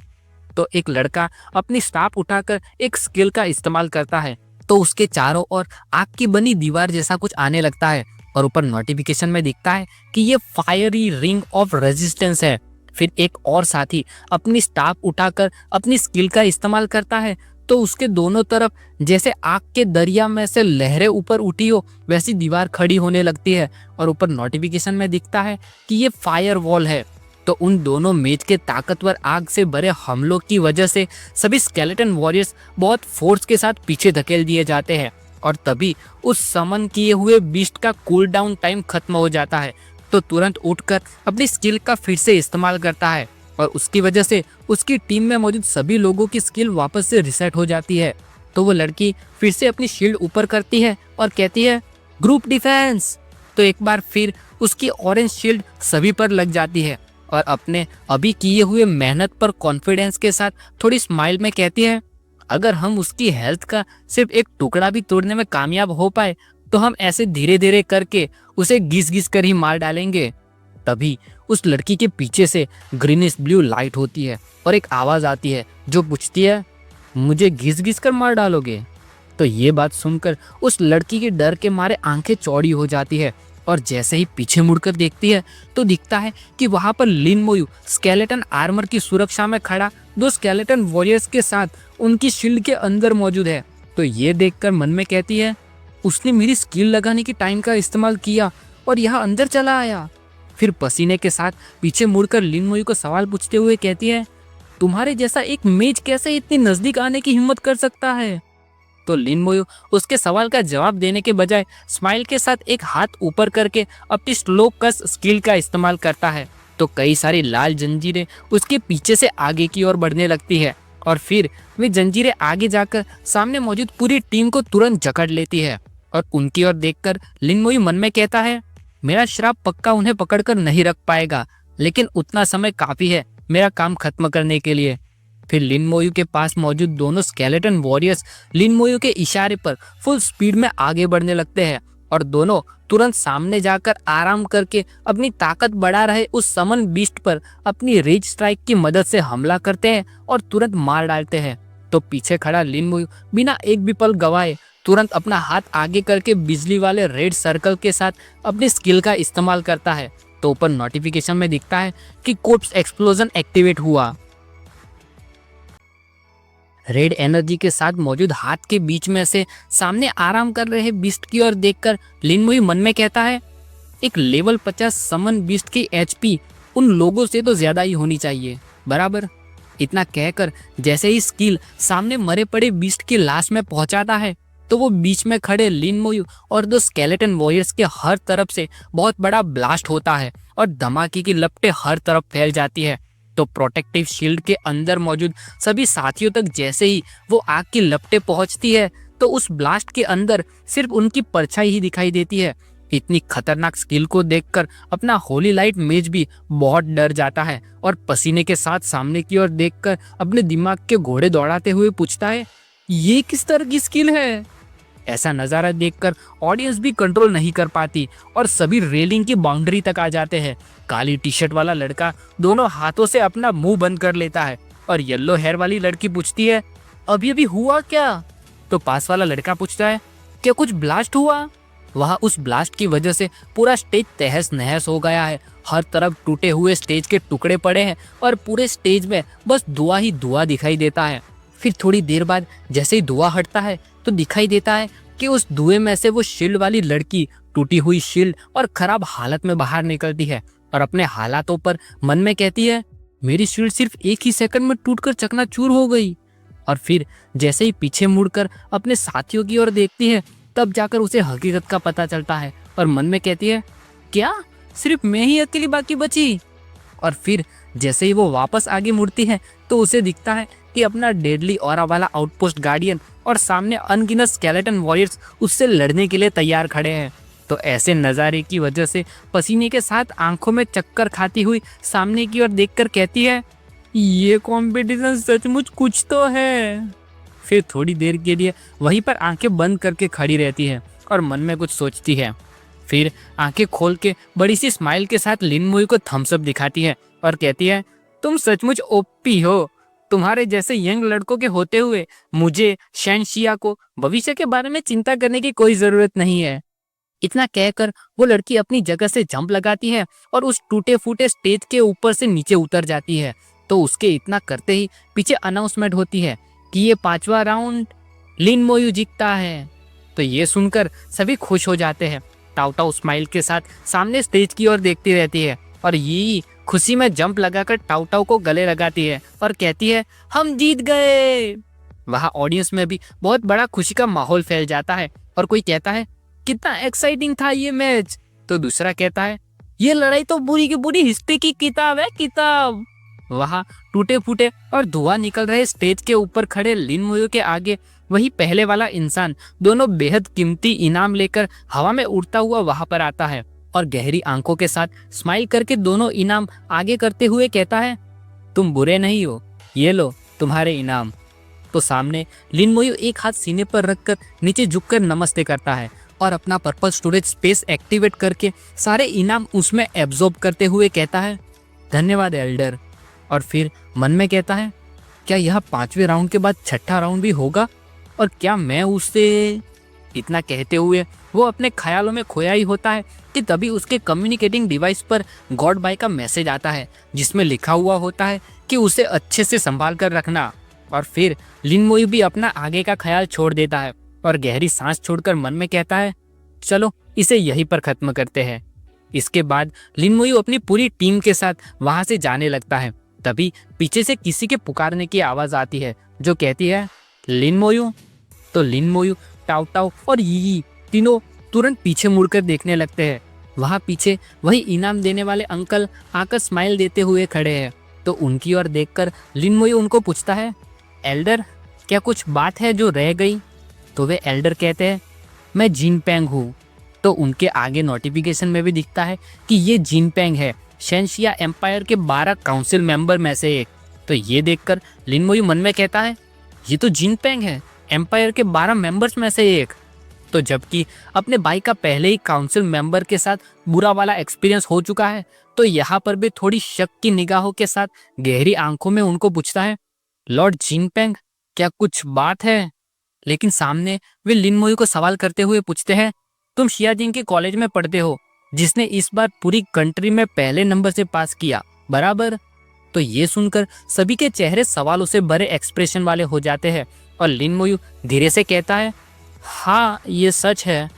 तो एक लड़का अपनी स्टाफ उठाकर एक स्किल का इस्तेमाल करता है। तो उसके चारों ओर आग की बनी दीवार जैसा कुछ आने लगता है और ऊपर नोटिफिकेशन में दिखता है कि ये फायरी रिंग ऑफ रेजिस्टेंस है। फिर एक और साथी अपनी स्टाफ उठाकर अपनी स्किल का इस्तेमाल करता है। तो उसके दोनों तरफ जैसे आग के दरिया में से लहरें ऊपर उठी हो वैसी दीवार खड़ी होने लगती है और ऊपर नोटिफिकेशन में दिखता है कि ये फायर वॉल है। तो उन दोनों मेज के ताकतवर आग से भरे हमलों की वजह से सभी स्केलेटन वॉरियर्स बहुत फोर्स के साथ पीछे धकेल दिए जाते हैं और तभी उस समन किए हुए बीस्ट का कूल डाउन टाइम खत्म हो जाता है। तो तुरंत उठकर अपनी स्किल का फिर से इस्तेमाल करता है और उसकी वजह से उसकी टीम में मौजूद सभी लोगों की स्किल वापस से रिसेट हो जाती है। तो वो लड़की फिर से अपनी शील्ड ऊपर करती है और कहती है, ग्रुप डिफेंस। तो एक बार फिर उसकी ऑरेंज शील्ड सभी पर लग जाती है और अपने अभी किए हुए मेहनत पर कॉन्फिडेंस के साथ थोड़ी स्माइल में कहती है, अगर हम उसकी हेल्थ का सिर्फ एक टुकड़ा भी तोड़ने में कामयाब हो पाए तो हम ऐसे धीरे धीरे करके उसे घिस घिस कर ही मार डालेंगे। तभी उस लड़की के पीछे से ग्रीनिश ब्लू लाइट होती है और एक आवाज आती है जो पूछती है, मुझे घिस घिस कर मार डालोगे? तो ये बात सुनकर उस लड़की के डर के मारे आंखें चौड़ी हो जाती है और जैसे ही पीछे मुड़कर देखती है तो दिखता है कि वहां पर लिन मोयू स्केलेटन आर्मर की सुरक्षा में खड़ा 2 स्केलेटन वॉरियर्स के साथ उनकी शील्ड के अंदर मौजूद है। तो ये देखकर मन में कहती है, उसने मेरी स्किल लगाने की टाइम का इस्तेमाल किया और यहाँ अंदर चला आया। फिर पसीने के साथ पीछे मुड़कर लिन मोयू को सवाल पूछते हुए कहती है, तुम्हारे जैसा एक मेज कैसे इतनी नजदीक आने की हिम्मत कर सकता है? तो लिन मोयू उसके सवाल का जवाब देने के बजाय स्माइल के साथ एक हाथ ऊपर करके अपनी स्लो कस स्किल का इस्तेमाल करता है। तो कई सारी लाल जंजीरें उसके पीछे से आगे की ओर बढ़ने लगती है और फिर वे जंजीरें आगे जाकर सामने मौजूद पूरी टीम को तुरंत जकड़ लेती है और उनकी ओर देखकर लिन मोयू मन में कहता है, मेरा श्राप पक्का उन्हें पकड़कर नहीं रख पाएगा, लेकिन उतना समय काफी है मेरा काम खत्म करने के लिए। फिर लिन मोयू के पास मौजूद दोनों स्केलेटन वॉरियर्स लिन मोयू के इशारे पर फुल स्पीड में आगे बढ़ने लगते हैं और दोनों तुरंत सामने जाकर आराम करके अपनी ताकत बढ़ा रहे उस समन बीस्ट पर अपनी रेज स्ट्राइक की मदद से हमला करते हैं और तुरंत मार डालते हैं। तो पीछे खड़ा लिन मोयू बिना एक भी पल गवाए तुरंत अपना हाथ आगे करके बिजली वाले रेड सर्कल के साथ अपनी स्किल का इस्तेमाल करता है। तो ऊपर नोटिफिकेशन में दिखता है कि कोर्प्स एक्सप्लोजन एक्टिवेट हुआ। रेड एनर्जी के साथ मौजूद हाथ के बीच में से सामने आराम कर रहे बीस्ट की ओर देखकर लिन मोयू मन में कहता है, एक लेवल 50 समन बीस्ट की एचपी उन लोगों से तो ज्यादा ही होनी चाहिए, बराबर। इतना कहकर जैसे ही स्किल सामने मरे पड़े बीस्ट की लाश में पहुंचाता है तो वो बीच में खड़े लिन मोयू और 2 स्केलेटन वॉरियर्स के हर तरफ से बहुत बड़ा ब्लास्ट होता है और धमाके की लपटें हर तरफ फैल जाती है। तो प्रोटेक्टिव शील्ड के अंदर मौजूद सभी साथियों तक जैसे ही वो आग की लपटें पहुंचती है तो उस ब्लास्ट के अंदर सिर्फ उनकी परछाई ही दिखाई देती है। इतनी खतरनाक स्किल को देखकर अपना होली लाइट मेज भी बहुत डर जाता है और पसीने के साथ सामने की ओर देखकर अपने दिमाग के घोड़े दौड़ाते हुए पूछता है, ये किस तरह की स्किल है? ऐसा नजारा देखकर ऑडियंस भी कंट्रोल नहीं कर पाती और सभी रेलिंग की बाउंड्री तक आ जाते हैं। काली टी शर्ट वाला लड़का दोनों हाथों से अपना मुंह बंद कर लेता है और येलो हेयर वाली लड़की पूछती है, अभी अभी हुआ क्या? तो पास वाला लड़का पूछता है, क्या कुछ ब्लास्ट हुआ? वहाँ उस ब्लास्ट की वजह से पूरा स्टेज तहस नहस हो गया है। हर तरफ टूटे हुए स्टेज के टुकड़े पड़े हैं और पूरे स्टेज में बस धुआं ही धुआं दिखाई देता है। फिर थोड़ी देर बाद जैसे ही धुआं हटता है तो दिखाई देता है कि उस धुएं में से वो शील्ड वाली लड़की टूटी हुई शील्ड और खराब हालत में बाहर निकलती है और अपने हालातों पर मन में कहती है, मेरी शील्ड सिर्फ एक ही सेकंड में टूटकर चकनाचूर हो गई। और फिर जैसे ही पीछे मुड़कर अपने साथियों की ओर देखती है तब जाकर उसे हकीकत का पता चलता है और मन में कहती है, क्या सिर्फ मैं ही अकेली बाकी बची? और फिर जैसे ही वो वापस आगे मुड़ती है तो उसे दिखता है कि अपना डेडली ऑरा वाला आउटपोस्ट गार्डियन और सामने अनगिनत स्केलेटन वॉरियर्स उससे लड़ने के लिए तैयार खड़े हैं। तो ऐसे नज़ारे की वजह से पसीने के साथ आंखों में चक्कर खाती हुई सामने की ओर देखकर कहती है, ये कंपटीशन सचमुच कुछ तो है। फिर थोड़ी देर के लिए वहीं पर आंखें बंद करके खड़ी रहती है और मन में कुछ सोचती है। फिर आंखें खोल के बड़ी सी स्माइल के साथ लिन मोई को थम्स अप दिखाती है और कहती है, तुम सचमुच ओपी हो। तुम्हारे जैसे यंग लड़कों के होते हुए मुझे शैनशिया को भविष्य के बारे में चिंता करने की कोई जरूरत नहीं है। इतना कहकर वो लड़की अपनी जगह से जंप लगाती है और उस टूटे फूटे स्टेज के ऊपर से नीचे उतर जाती है। तो उसके इतना करते ही पीछे अनाउंसमेंट होती है कि ये 5वां राउंड लिन मोयू जीतता है। तो ये सुनकर सभी खुश हो जाते हैं। टाउ टाउ स्माइल के साथ सामने स्टेज की ओर देखती रहती है और ये खुशी में जंप लगाकर टाउ टाउ को गले लगाती है और कहती है, हम जीत गए। वहाँ ऑडियंस में भी बहुत बड़ा खुशी का माहौल फैल जाता है और कोई कहता है, कितना एक्साइटिंग था ये मैच। तो दूसरा कहता है, ये लड़ाई तो बुरी की बुरी हिस्ट्री की किताब है, किताब। वहाँ टूटे फूटे और धुआं निकल रहे स्टेज के ऊपर खड़े लिन मोयू के आगे वही पहले वाला इंसान दोनों बेहद कीमती इनाम लेकर हवा में उड़ता हुआ वहां पर आता है और गहरी आंखों के साथ स्माइल करके दोनों इनाम आगे करते हुए कहता है, तुम बुरे नहीं हो, ये लो तुम्हारे इनाम। तो सामने लिन मोयू एक हाथ सीने पर रखकर नीचे झुककर नमस्ते करता है और अपना पर्पल स्टोरेज स्पेस एक्टिवेट करके सारे इनाम उसमें एब्जॉर्ब करते हुए कहता है, धन्यवाद एल्डर। और फिर मन में कहता है, क्या यह 5वें राउंड के बाद 6ठा राउंड भी होगा और क्या मैं उससे। इतना कहते हुए वो अपने ख्यालों में खोया ही होता है कि तभी उसके कम्युनिकेटिंग डिवाइस पर गॉड बाय का मैसेज आता है जिसमें लिखा हुआ होता है कि उसे अच्छे से संभाल कर रखना। और फिर लिन मोयू भी अपना आगे का ख्याल छोड़ देता है और गहरी सांस छोड़कर मन में कहता है, चलो इसे यहीं पर खत्म करते हैं। इसके बाद लिन मोयू अपनी पूरी टीम के साथ वहां से जाने लगता है। तभी पीछे से किसी के पुकारने की आवाज आती है जो कहती है, लिन मोयू। तो लिन मोयू, टाउ टाउ और यी तीनों तुरंत पीछे मुड़कर देखने लगते हैं। वहाँ पीछे वही इनाम देने वाले अंकल आकर स्माइल देते हुए खड़े हैं। तो उनकी ओर देखकर लिन मोयू उनको पूछता है, एल्डर क्या कुछ बात है जो रह गई? तो वे एल्डर कहते हैं, मैं जिन पेंग हूँ। तो उनके आगे नोटिफिकेशन में भी दिखता है कि ये जिन पेंग है, शैनशिया एम्पायर के 12 काउंसिल मेंबर में से एक। तो ये देखकर लिन मोयू मन में कहता है, ये तो जिन पेंग है, एम्पायर के 12 मेंबर्स में से एक। तो जबकि अपने भाई का पहले ही काउंसिल मेंबर के साथ बुरा वाला एक्सपीरियंस हो चुका है, तो यहाँ पर भी थोड़ी शक की निगाहों के साथ गहरी आंखों में उनको पूछता है, लॉर्ड जिनपेंग क्या कुछ बात है? लेकिन सामने वे लिन मोयू को सवाल करते हुए पूछते हैं, तुम शियाजिंग के कॉलेज में पढ़ते हो जिसने इस बार पूरी कंट्री में पहले नंबर से पास किया, बराबर? तो ये सुनकर सभी के चेहरे सवालों से भरे एक्सप्रेशन वाले हो जाते हैं और लिन मोयू धीरे से कहता है, हाँ ये सच है।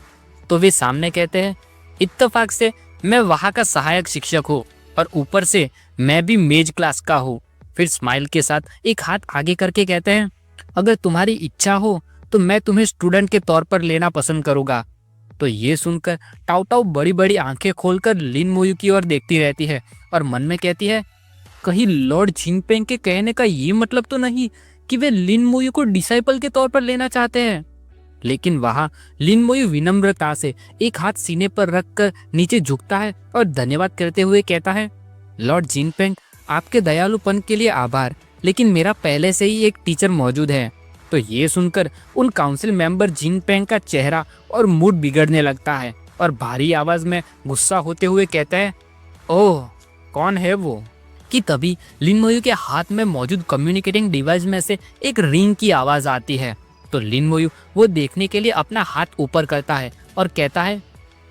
तो वे सामने कहते हैं, इत्तेफाक से मैं वहाँ का सहायक शिक्षक हूँ और ऊपर से मैं भी मेज क्लास का हूँ। फिर स्माइल के साथ एक हाथ आगे करके कहते हैं, अगर तुम्हारी इच्छा हो तो मैं तुम्हें स्टूडेंट के तौर पर लेना पसंद करूँगा। तो ये सुनकर टाउ टाउ बड़ी बड़ी आंखें खोलकर लिन मोयू की ओर देखती रहती है और मन में कहती है, कहीं लॉर्ड जिनपेंग के कहने का ये मतलब तो नहीं कि वे लिन मोयू को डिसाइपल के तौर पर लेना चाहते हैं। लेकिन वहाँ लिन मोयू विनम्रता से एक हाथ सीने पर रखकर नीचे झुकता है और धन्यवाद करते हुए कहता है, लॉर्ड जिनपेंग, आपके दयालुपन के लिए आभार, लेकिन मेरा पहले से ही एक टीचर मौजूद है। तो ये सुनकर उन काउंसिल मेंबर जिनपेंग का चेहरा और मूड बिगड़ने लगता है और भारी आवाज में गुस्सा होते हुए कहता है, ओह, कौन है वो? कि तभी लिन मोयू के हाथ में मौजूद कम्युनिकेटिंग डिवाइस में से एक रिंग की आवाज आती है। तो लिन मोयू वो देखने के लिए अपना हाथ ऊपर करता है और कहता है,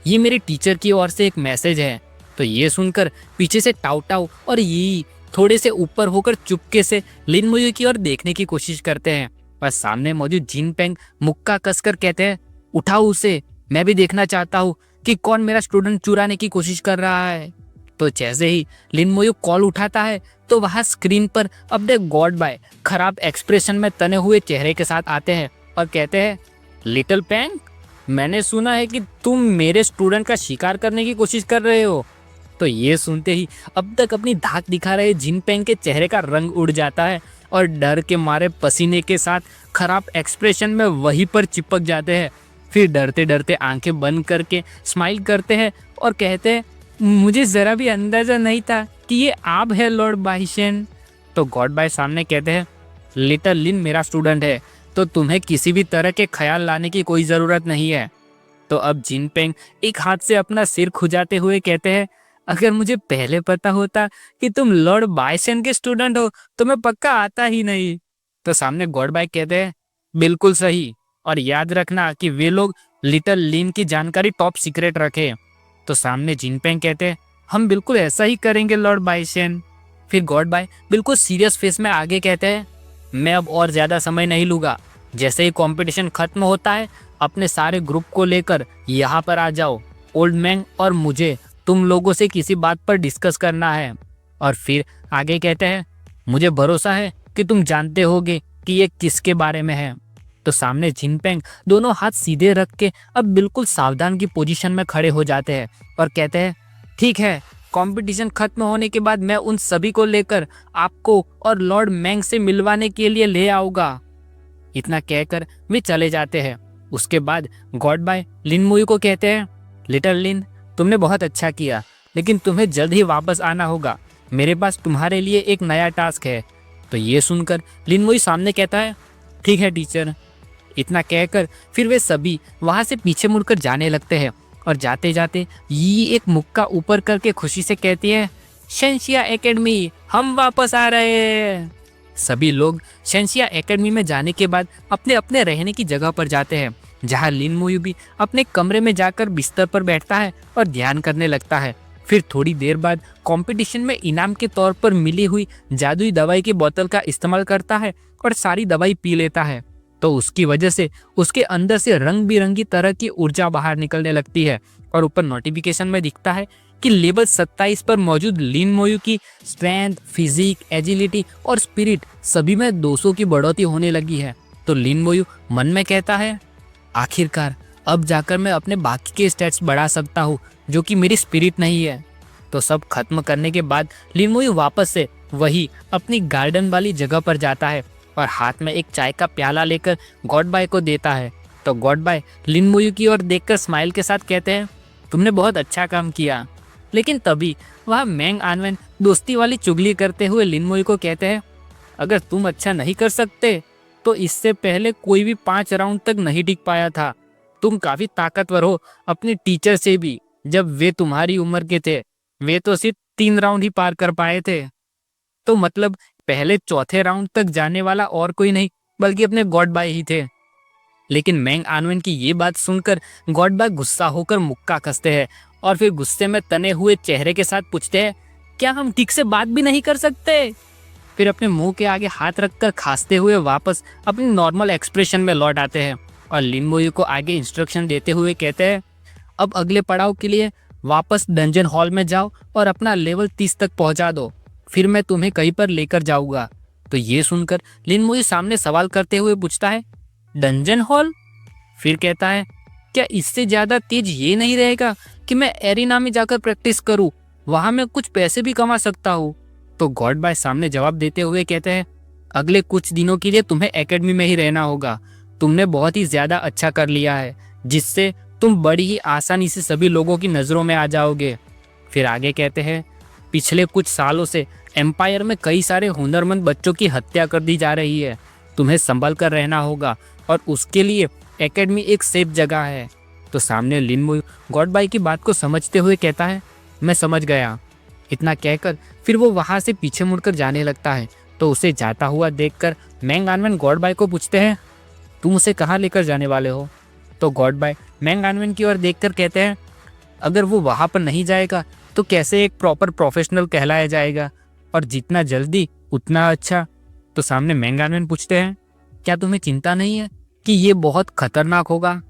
ये मेरे टीचर की ओर से एक मैसेज है। तो ये सुनकर पीछे से टाउ टाउ और यी थोड़े से ऊपर होकर चुपके से लिन मोयू की ओर देखने की कोशिश करते हैं, पर सामने मौजूद जिनपेंग मुक्का कसकर कहते हैं, उठाओ उसे, मैं भी देखना चाहता हूँ कि कौन मेरा स्टूडेंट चुराने की कोशिश कर रहा है। तो जैसे ही लिन मोयू कॉल उठाता है तो वहाँ स्क्रीन पर अपने गॉड बाय खराब एक्सप्रेशन में तने हुए चेहरे के साथ आते हैं और कहते हैं, लिटिल पेंग, मैंने सुना है कि तुम मेरे स्टूडेंट का शिकार करने की कोशिश कर रहे हो। तो ये सुनते ही अब तक अपनी धाक दिखा रहे जिनपेंग के चेहरे का रंग उड़ जाता है और डर के मारे पसीने के साथ खराब एक्सप्रेशन में वहीं पर चिपक जाते हैं। फिर डरते डरते आंखें बंद करके स्माइल करते हैं और कहते हैं, मुझे जरा भी अंदाजा नहीं था कि ये आप है लॉर्ड बाइशन। तो गॉड बाय सामने कहते हैं, लिटिल लिन मेरा स्टूडेंट है, तो तुम्हें किसी भी तरह के ख्याल लाने की कोई ज़रूरत नहीं है। तो अब जिनपेंग एक हाथ से अपना सिर खुजाते हुए कहते हैं, अगर मुझे पहले पता होता कि तुम लॉर्ड बाइसन के स्टूडेंट हो तो मैं पक्का आता ही नहीं। तो सामने गॉड बाय कहते हैं, बिल्कुल सही, और याद रखना कि वे लोग लिटिल लिन की जानकारी टॉप सीक्रेट रखे। तो सामने जिनपेंग कहते हैं, हम बिल्कुल ऐसा ही करेंगे लॉर्ड बाइसन। फिर गॉड बाय बिल्कुल सीरियस फेस में आगे कहते हैं, मैं अब और ज़्यादा समय नहीं लूँगा, जैसे ही कंपटीशन खत्म होता है अपने सारे ग्रुप को लेकर यहाँ पर आ जाओ। ओल्ड मैंग और मुझे तुम लोगों से किसी बात पर डिस्कस करना है। और फिर आगे कहते हैं, मुझे भरोसा है कि तुम जानते होगे कि ये किसके बारे में है। तो सामने जिनपेंग दोनों हाथ सीधे रख के अब बिल्कुल सावधान की पोजीशन में खड़े हो जाते हैं और कहते हैं, ठीक है, कंपटीशन खत्म होने के बाद मैं उन सभी को लेकर आपको और लॉर्ड मैंग से मिलवाने के लिए ले आऊंगा। इतना कहकर वे चले जाते हैं। उसके बाद गॉड बाय लिन मोयू को कहते हैं, लिटिल लिन, तुमने बहुत अच्छा किया, लेकिन तुम्हें जल्द ही वापस आना होगा। मेरे पास तुम्हारे लिए एक नया टास्क है। तो ये सुनकर लिन मोयू सामने कहता है, ठीक है टीचर। इतना कहकर फिर वे सभी वहाँ से पीछे मुड़कर जाने लगते हैं और जाते जाते ये एक मुक्का ऊपर करके खुशी से कहती है, शेंशिया एकेडमी, हम वापस आ रहे हैं। सभी लोग शेंशिया एकेडमी में जाने के बाद अपने अपने रहने की जगह पर जाते हैं, जहाँ लिन मोयू भी अपने कमरे में जाकर बिस्तर पर बैठता है और ध्यान करने लगता है। फिर थोड़ी देर बाद कंपटीशन में इनाम के तौर पर मिली हुई जादुई दवाई की बोतल का इस्तेमाल करता है और सारी दवाई पी लेता है। तो उसकी वजह से उसके अंदर से रंग बिरंगी तरह की ऊर्जा बाहर निकलने लगती है और ऊपर नोटिफिकेशन में दिखता है कि लेवल 27 पर मौजूद लिन मोयू की स्ट्रेंथ, फिजिक, एजिलिटी और स्पिरिट सभी में 200 की बढ़ोतरी होने लगी है। तो लिन मोयू मन में कहता है, आखिरकार अब जाकर मैं अपने बाकी के स्टैट्स बढ़ा सकता हूँ, जो कि मेरी स्पिरिट नहीं है। तो सब खत्म करने के बाद लिन मोयू वापस से वही अपनी गार्डन वाली जगह पर जाता है और हाथ में एक चाय का प्याला लेकर गॉड बाय को देता है। तो गॉड बाय लिन मोयू की ओर देखकर स्माइल के साथ कहते हैं, तुमने बहुत अच्छा काम किया। लेकिन तभी वह मैंग आनवेन दोस्ती वाली चुगली करते हुए लिन मोयू को कहते हैं, अगर तुम अच्छा नहीं कर सकते तो इससे पहले कोई भी 5 राउंड तक नहीं टिक पाया था। तुम काफी ताकतवर हो अपने टीचर से भी। जब वे तुम्हारी उम्र के थे वे तो सिर्फ 3 राउंड ही पार कर पाए थे। तो मतलब पहले चौथे राउंड तक जाने वाला और कोई नहीं बल्कि अपने गॉड बाय ही थे। लेकिन मैंग आनवेन की ये बात सुनकर गॉड बाय गुस्सा होकर मुक्का कसते हैं और फिर गुस्से में तने हुए चेहरे के साथ पूछते हैं, क्या हम ठीक से बात भी नहीं कर सकते? फिर अपने मुंह के आगे हाथ रखकर खांसते हुए वापस अपनी नॉर्मल एक्सप्रेशन में लौट आते हैं और लिन मोयू को आगे इंस्ट्रक्शन देते हुए कहते हैं, अब अगले पड़ाव के लिए वापस डंजन हॉल में जाओ और अपना लेवल 30 तक पहुंचा दो, फिर मैं तुम्हें कहीं पर लेकर जाऊंगा। तो ये सुनकर लिन मोयू सामने सवाल करते हुए पूछता है, डंजन हॉल? फिर कहता है, क्या इससे ज्यादा तेज ये नहीं रहेगा कि मैं एरिना में जाकर प्रैक्टिस करूं, वहां मैं कुछ पैसे भी कमा सकता हूँ? तो गॉड बाय सामने जवाब देते हुए कहते हैं, अगले कुछ दिनों के लिए तुम्हें एकेडमी में ही रहना होगा। तुमने बहुत ही ज्यादा अच्छा कर लिया है, जिससे तुम बड़ी ही आसानी से सभी लोगों की नजरों में आ जाओगे। फिर आगे कहते हैं, पिछले कुछ सालों से एम्पायर में कई सारे हुनरमंद बच्चों की हत्या कर दी जा रही है। तुम्हें संभल कर रहना होगा और उसके लिए एकेडमी एक सेफ जगह है। तो सामने लिन मुई गॉड बाई की बात को समझते हुए कहता है, मैं समझ गया। इतना कहकर फिर वो वहां से पीछे मुड़कर जाने लगता है। तो उसे जाता हुआ देखकर मैंग आनवेन गॉड बाई को पूछते हैं, तुम उसे कहाँ लेकर जाने वाले हो? तो गॉड बाई मैंग आनवेन की ओर देखकर कहते हैं, अगर वो वहां पर नहीं जाएगा तो कैसे एक प्रॉपर प्रोफेशनल कहलाया जाएगा, और जितना जल्दी उतना अच्छा। तो सामने मैंग आनवेन पूछते हैं, क्या तुम्हें चिंता नहीं है कि ये बहुत खतरनाक होगा?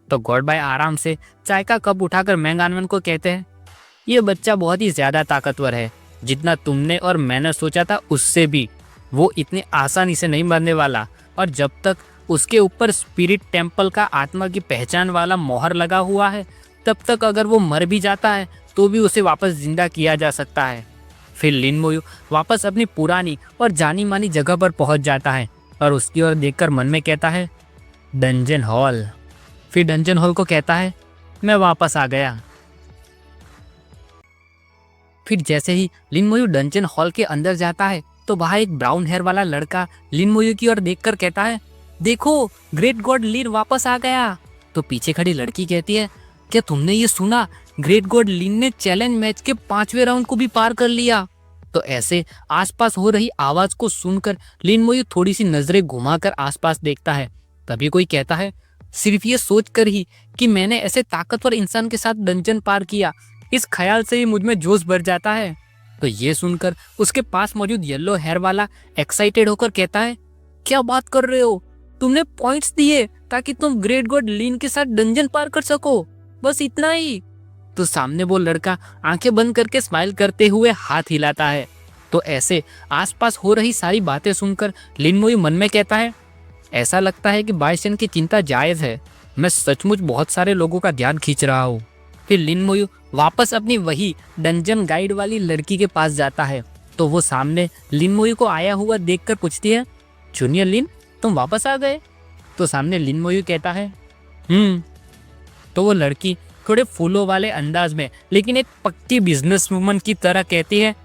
तो गॉड बाई आराम से चाय का कप उठाकर मैंग आनवेन को कहते हैं, ये बच्चा बहुत ही ज्यादा ताकतवर है, जितना तुमने और मैंने सोचा था उससे भी। वो इतनी आसानी से नहीं मरने वाला, और जब तक उसके ऊपर स्पिरिट टेम्पल का आत्मा की पहचान वाला मोहर लगा हुआ है, तब तक अगर वो मर भी जाता है तो भी उसे वापस जिंदा किया जा सकता है। फिर लिन मोयू वापस अपनी पुरानी और जानी मानी जगह पर पहुंच जाता है और उसकी ओर देखकर मन में कहता है, डंजन हॉल। फिर डंजन हॉल को कहता है, मैं वापस आ गया। फिर जैसे ही लिन मोयू डंजन हॉल के अंदर जाता है तो वहाँ एक ब्राउन हेयर वाला लड़का लिन मोयू की ओर देखकर कहता है, देखो ग्रेट गॉड लिन वापस आ गया। तो पीछे खड़ी लड़की कहती है, क्या तुमने ये सुना, ग्रेट गॉड लिन ने चैलेंज मैच के 5वें राउंड को भी पार कर लिया। तो ऐसे आसपास हो रही आवाज को सुनकर लिन मोयू थोड़ी सी नजरें घुमाकर आसपास देखता है। तभी कोई कहता है, सिर्फ ये सोचकर ही कि मैंने ऐसे ताकतवर इंसान के साथ डंजन पार किया, इस ख्याल से ही मुझ में जोश भर जाता है। तो ये सुनकर उसके पास मौजूद येलो हेयर वाला एक्साइटेड होकर कहता है, क्या बात कर रहे हो, तुमने पॉइंट्स दिए ताकि तुम ग्रेट गॉड लिन के साथ डंजन पार कर सको, बस इतना ही। तो सामने वो लड़का आंखें बंद करके स्माइल करते हुए हाथ हिलाता है। तो ऐसे आसपास हो रही सारी बातें सुनकर लिन मोयू मन में कहता है, ऐसा लगता है कि बाइशन की चिंता जायज है, मैं सचमुच बहुत सारे लोगों का ध्यान खींच रहा हूँ। फिर लिन मोयू वापस अपनी वही डंजन गाइड वाली लड़की के पास जाता है। तो वो सामने लिन मोयू को आया हुआ देखकर पूछती है, जूनियर लिन तुम वापस आ गए? तो सामने लिन मोयू कहता है, तो वो लड़की थोड़े फूलों वाले अंदाज में लेकिन एक पक्की बिजनेस वुमन की तरह कहती है,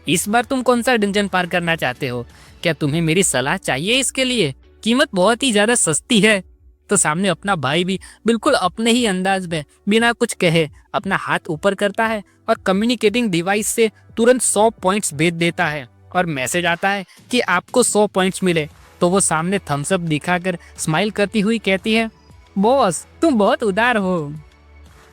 इस बार तुम कौन सा डंजन पार करना चाहते हो? क्या तुम्हें मेरी सलाह चाहिए इसके लिए? कीमत बहुत ही ज्यादा सस्ती है। तो सामने अपना भाई भी बिल्कुल अपने ही अंदाज में बिना कुछ कहे अपना हाथ ऊपर करता है और कम्युनिकेटिंग डिवाइस से तुरंत 100 पॉइंट्स भेज देता है और मैसेज आता है कि आपको 100 पॉइंट्स मिले। तो वो सामने थम्स अप दिखाकर स्माइल करती हुई कहती है, बॉस तुम बहुत उदार हो।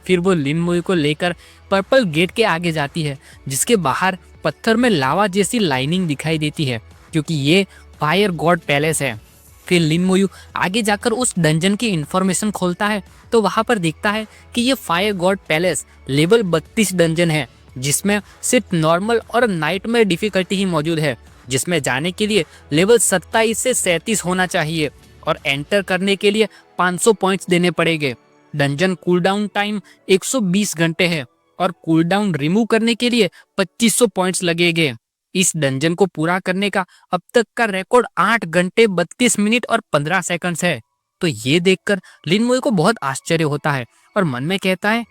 फिर वो लिन मोयू को लेकर पर्पल गेट के आगे जाती है, जिसके बाहर पत्थर में लावा जैसी लाइनिंग दिखाई देती है, क्योंकि ये फायर गॉड पैलेस है। फिर लिन मोयू आगे जाकर उस डंजन की इंफॉर्मेशन खोलता है तो वहां पर दिखता है कि ये fire God palace level 32 dungeon है, जिसमें सिर्फ नॉर्मल और नाइटमेयर डिफिकल्टी ही मौजूद है, जिसमें जाने के लिए लेवल 27 से 37 होना चाहिए और एंटर करने के लिए 500 पॉइंट्स देने पड़ेंगे। डंजन कूलडाउन टाइम 120 घंटे है और कूलडाउन रिमूव करने के लिए 2500 पॉइंट्स लगेंगे। इस डंजन को पूरा करने का अब तक का रिकॉर्ड 8 घंटे 32 मिनट और 15 सेकंड्स है। तो ये देखकर लिन मोयू को बहुत आश्चर्य होता है और मन में कहता है,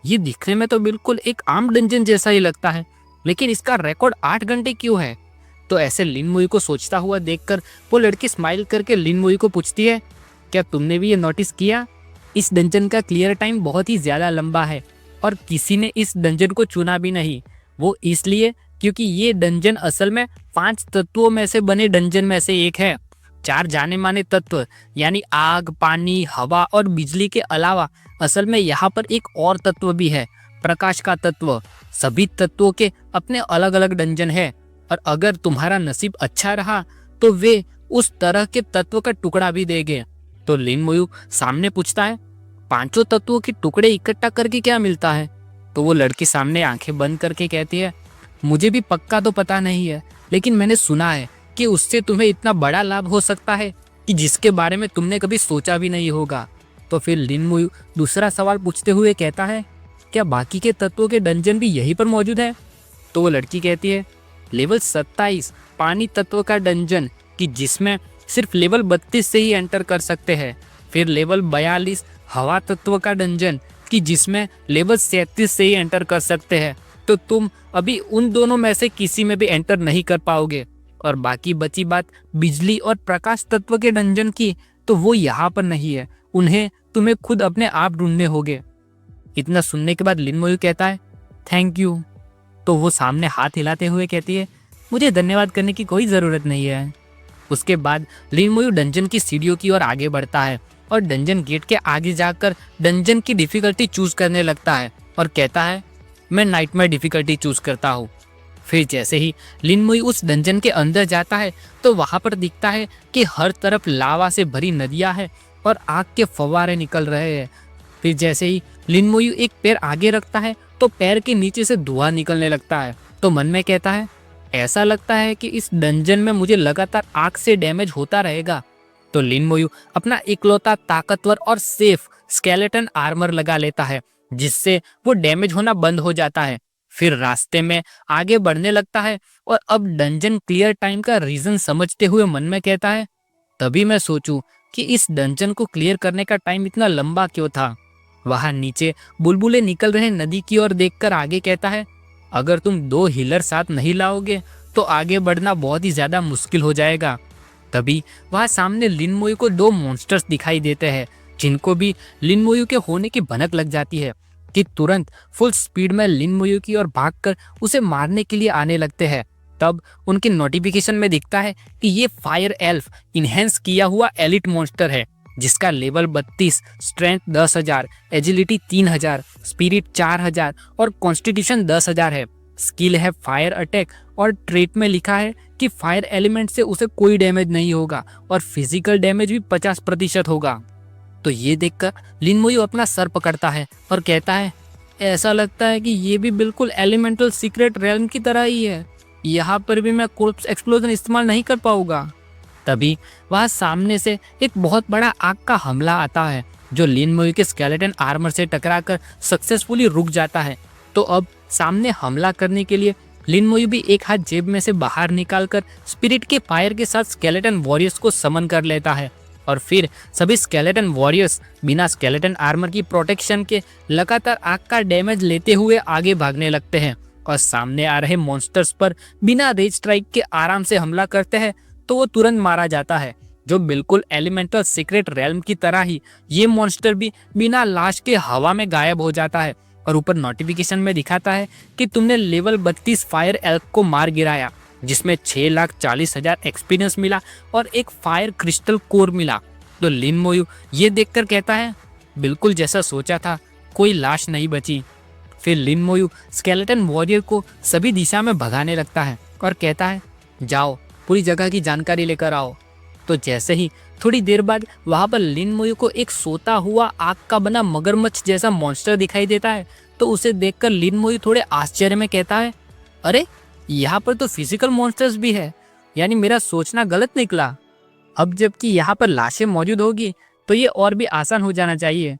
ये दिखने में तो बिल्कुल एक आम डंजन जैसा ही लगता है, लेकिन इसका रिकॉर्ड 8 घंटे क्यों है? तो ऐसे लिन मोयू को सोचता हुआ देखकर वो लड़की स्माइल करके लिन मोयू को पूछती है, क्या तुमने भी ये नोटिस किया? इस डंजन का क्लियर टाइम बहुत ही ज्यादा लंबा है और किसी ने इस डंजन को चुना भी नहीं। वो इसलिए क्योंकि ये डंजन असल में 5 तत्वों में से बने डंजन में से एक है। 4 जाने माने तत्व यानी आग, पानी, हवा और बिजली के अलावा असल में यहाँ पर एक और तत्व भी है, प्रकाश का तत्व। सभी तत्वों के अपने अलग अलग डंजन है और अगर तुम्हारा नसीब अच्छा रहा तो वे उस तरह के तत्व का टुकड़ा भी देंगे। तो लिन मोयू सामने पूछता है, 5 तत्वों के टुकड़े इकट्ठा करके क्या मिलता है? तो वो लड़की सामने आंखें बंद करके कहती है, मुझे भी पक्का तो पता नहीं है, लेकिन मैंने सुना है कि उससे तुम्हें इतना बड़ा लाभ हो सकता है कि जिसके बारे में तुमने कभी सोचा भी नहीं होगा। तो फिर लिन मोयू दूसरा सवाल पूछते हुए कहता है, क्या बाकी के तत्वों के डंजन भी यहीं पर मौजूद है? तो वो लड़की कहती है, लेवल 27 पानी तत्व का डंजन, कि जिसमें सिर्फ लेवल 32 से ही एंटर कर सकते हैं, फिर लेवल 42 हवा तत्व का डंजन कि जिसमें लेवल 37 से ही एंटर कर सकते हैं, तो तुम अभी उन दोनों में से किसी में भी एंटर नहीं कर पाओगे। और बाकी बची बात बिजली और प्रकाश तत्व के डंजन की, तो वो यहाँ पर नहीं है, उन्हें तुम्हें खुद अपने आप ढूंढने होंगे। इतना सुनने के बाद लिन मोयू कहता है थैंक यू। तो वो सामने हाथ हिलाते हुए कहती है मुझे धन्यवाद करने की कोई ज़रूरत नहीं है। उसके बाद लिन मोयू डंजन की सीढ़ियों की ओर आगे बढ़ता है और डंजन गेट के आगे जाकर डंजन की डिफिकल्टी चूज करने लगता है और कहता है मैं नाइटमेयर डिफिकल्टी चूज करता हूँ। फिर जैसे ही लिन मोयू उस डंजन के अंदर जाता है तो वहां पर दिखता है कि हर तरफ लावा से भरी नदियां हैं और आग के फव्वारे निकल रहे हैं। फिर जैसे ही लिन मोयू एक पैर आगे रखता है तो पैर के नीचे से धुआं निकलने लगता है। तो मन में कहता है ऐसा लगता है कि इस डंजन में मुझे लगातार आग से डैमेज होता रहेगा। तो लिन मोयू अपना इकलौता ताकतवर और सेफ स्केलेटन आर्मर लगा लेता है जिससे वो डैमेज होना बंद हो जाता है। फिर रास्ते में आगे बढ़ने लगता है और अब डंजन क्लियर टाइम का रीजन समझते हुए मन में कहता है तभी मैं सोचूं कि इस डंजन को क्लियर करने का टाइम इतना लंबा क्यों था। वहां नीचे बुलबुले निकल रहे नदी की ओर देखकर आगे कहता है अगर तुम 2 हीलर साथ नहीं लाओगे तो आगे बढ़ना बहुत ही ज्यादा मुश्किल हो जाएगा। तभी वहां सामने लिन मोयू को 2 मॉन्स्टर्स दिखाई देते हैं जिनको भी लिन मोयू के होने की भनक लग जाती है कि तुरंत फुल स्पीड में लिन मोयू की ओर भागकर उसे मारने के लिए आने लगते हैं। तब उनके नोटिफिकेशन में दिखता है कि ये फायर एल्फ इनहेंस किया हुआ एलिट मॉन्स्टर है जिसका लेवल 32, स्ट्रेंथ 10,000, एजिलिटी 3,000, स्पिरिट 4,000 और कॉन्स्टिट्यूशन 10,000 है। स्किल है फायर अटैक और ट्रेट में लिखा है कि फायर एलिमेंट से उसे कोई डैमेज नहीं होगा और फिजिकल डैमेज भी 50% होगा। तो ये देखकर लिन मोयू अपना सर पकड़ता है और कहता है ऐसा लगता है कि ये भी बिल्कुल एलिमेंटल सीक्रेट रेल्म की तरह ही है, यहाँ पर भी मैं कोर्प्स एक्सप्लोजन इस्तेमाल नहीं कर पाऊंगा। तभी वहाँ सामने से एक बहुत बड़ा आग का हमला आता है जो लिन मोयू के स्केलेटन आर्मर से टकराकर सक्सेसफुली रुक जाता है। तो अब सामने हमला करने के लिए लिन मोयू भी एक हाथ जेब में से बाहर निकालकर स्पिरिट के फायर के साथ स्केलेटन वॉरियर्स को समन कर लेता है और फिर सभी स्केलेटन वॉरियर्स बिना स्केलेटन आर्मर की प्रोटेक्शन के लगातार आग का डैमेज लेते हुए आगे भागने लगते हैं और सामने आ रहे मॉन्स्टर्स पर बिना रेज स्ट्राइक के आराम से हमला करते हैं तो वो तुरंत मारा जाता है। जो बिल्कुल एलिमेंटल सीक्रेट रेल्म की तरह ही ये मॉन्स्टर भी बिना लाश के हवा में गायब हो जाता है और ऊपर नोटिफिकेशन में दिखाता है कि तुमने लेवल 32 फायर एल्फ को मार गिराया जिसमें 6,40,000 एक्सपीरियंस मिला और एक फायर क्रिस्टल कोर मिला। तो लिन मोयू ये देखकर कहता है बिल्कुल जैसा सोचा था, कोई लाश नहीं बची। फिर लिन मोयू स्केलेटन वॉरियर को सभी दिशा में भगाने लगता है और कहता है जाओ पूरी जगह की जानकारी लेकर आओ। तो जैसे ही थोड़ी देर बाद वहां पर लिन मोयू को एक सोता हुआ आग का बना मगरमच्छ जैसा मॉन्स्टर दिखाई देता है। तो उसे देखकर लिन मोयू थोड़े आश्चर्य में कहता है अरे यहाँ पर तो फिजिकल मॉन्स्टर्स भी है, यानी मेरा सोचना गलत निकला। अब जबकि यहाँ पर लाशें मौजूद होगी तो ये और भी आसान हो जाना चाहिए।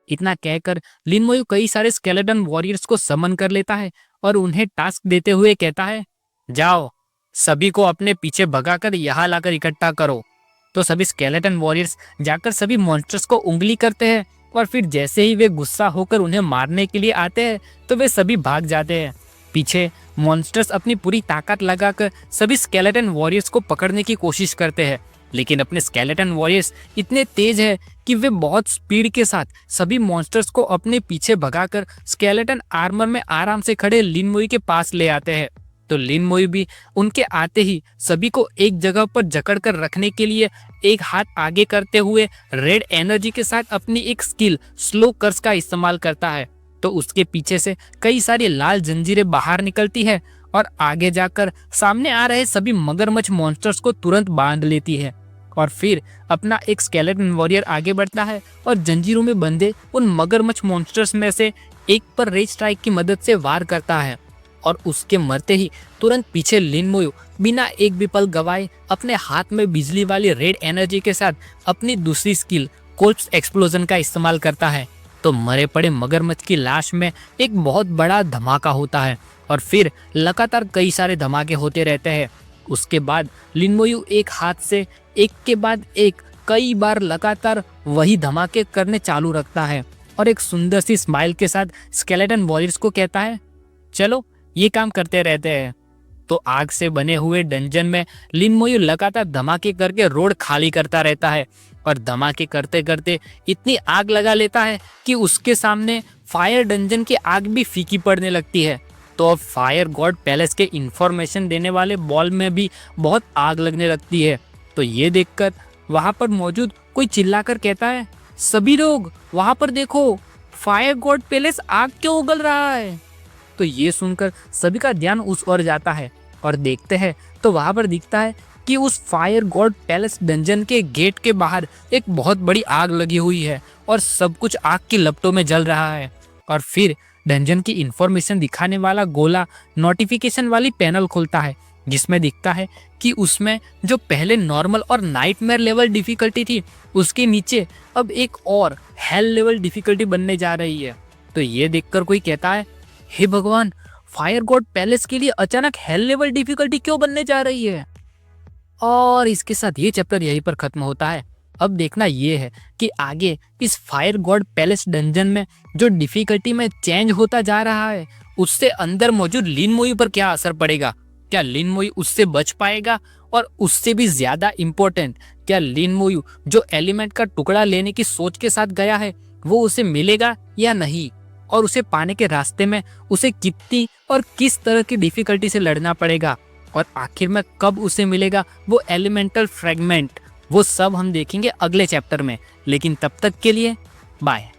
इतना कहकर लिन मोयू कई सारे स्केलेटन वॉरियर्स को समन कर लेता है और उन्हें टास्क देते हुए कहता है जाओ सभी को अपने पीछे भगाकर यहाँ लाकर इकट्ठा करो। तो सभी स्केलेटन वॉरियर्स जाकर सभी मॉन्स्टर्स को उंगली करते हैं और फिर जैसे ही वे गुस्सा होकर उन्हें मारने के लिए आते हैं तो वे सभी भाग जाते हैं। पीछे मॉन्स्टर्स अपनी पूरी ताकत लगाकर सभी स्केलेटन वॉरियर्स को पकड़ने की कोशिश करते हैं, लेकिन अपने स्केलेटन वॉरियर्स इतने तेज है कि वे बहुत स्पीड के साथ सभी मॉन्स्टर्स को अपने पीछे भगाकर स्केलेटन आर्मर में आराम से खड़े लिन मोयू के पास ले आते हैं। तो लिन मोयू भी उनके आते ही सभी को एक जगह पर जकड़ कर रखने के लिए एक हाथ आगे करते हुए रेड एनर्जी के साथ अपनी एक स्किल स्लो कर्स का इस्तेमाल करता है। तो उसके पीछे से कई सारी लाल जंजीरें बाहर निकलती है और आगे जाकर सामने आ रहे सभी मगरमच्छ मॉन्स्टर्स को तुरंत बांध लेती है। और फिर अपना एक स्केलेटन वॉरियर आगे बढ़ता है और जंजीरों में बंधे उन मगरमच्छ मॉन्स्टर्स में से एक पर रेज स्ट्राइक की मदद से वार करता है और उसके मरते ही तुरंत पीछे लिन मोयू बिना एक भी पल गवाए अपने हाथ में बिजली वाली रेड एनर्जी के साथ अपनी दूसरी स्किल कोर्प्स एक्सप्लोजन का इस्तेमाल करता है। तो मरे पड़े मगरमच्छ की लाश में एक बहुत बड़ा धमाका होता है और फिर लगातार कई सारे धमाके होते रहते हैं। उसके बाद लिन मोयू एक हाथ से एक के बाद एक कई बार लगातार वही धमाके करने चालू रखता है और एक सुंदर सी स्माइल के साथ स्केलेटन वॉरियर्स को कहता है, चलो ये काम करते रहते हैं। तो आग से बने हुए डंजन में लिन मोयू लगातार धमाके करके रोड खाली करता रहता है और धमाके करते करते इतनी आग लगा लेता है कि उसके सामने फायर डंजन की आग भी फीकी पड़ने लगती है। तो अब फायर गॉड पैलेस के इंफॉर्मेशन देने वाले बॉल में भी बहुत आग लगने लगती है। तो ये देखकर वहां पर मौजूद कोई चिल्लाकर कहता है, सभी लोग वहां पर देखो, फायर गॉड पैलेस आग क्यों उगल रहा है। तो ये सुनकर सभी का ध्यान उस ओर जाता है और देखते हैं तो वहां पर दिखता है कि उस फायर गॉड पैलेस डंजन के गेट के बाहर एक बहुत बड़ी आग लगी हुई है और सब कुछ आग की लपटों में जल रहा है। और फिर डंजन की इंफॉर्मेशन दिखाने वाला गोला नोटिफिकेशन वाली पैनल खुलता है, जिसमें दिखता है कि उसमें जो पहले नॉर्मल और नाइटमेयर लेवल डिफिकल्टी थी, उसके नीचे अब एक और हेल लेवल डिफिकल्टी बनने जा रही है। तो ये देखकर कोई कहता है, हे भगवान, फायर गॉड पैलेस के लिए अचानक हेल लेवल डिफिकल्टी क्यों बनने जा रही है। और इसके साथ ये चैप्टर यहीं पर खत्म होता है। अब देखना ये है कि आगे इस फायर गॉड पैलेस डंजन में जो डिफिकल्टी में चेंज होता जा रहा है, उससे अंदर मौजूद लिन मोयू पर क्या असर पड़ेगा। क्या लिन मोयू उससे बच पाएगा, और उससे भी ज्यादा इम्पोर्टेंट, क्या लिन मोयू जो एलिमेंट का टुकड़ा लेने की सोच के साथ गया है वो उसे मिलेगा या नहीं, और उसे पाने के रास्ते में उसे कितनी और किस तरह की डिफिकल्टी से लड़ना पड़ेगा, और आखिर में कब उसे मिलेगा वो एलिमेंटल फ्रेगमेंट। वो सब हम देखेंगे अगले चैप्टर में। लेकिन तब तक के लिए बाय।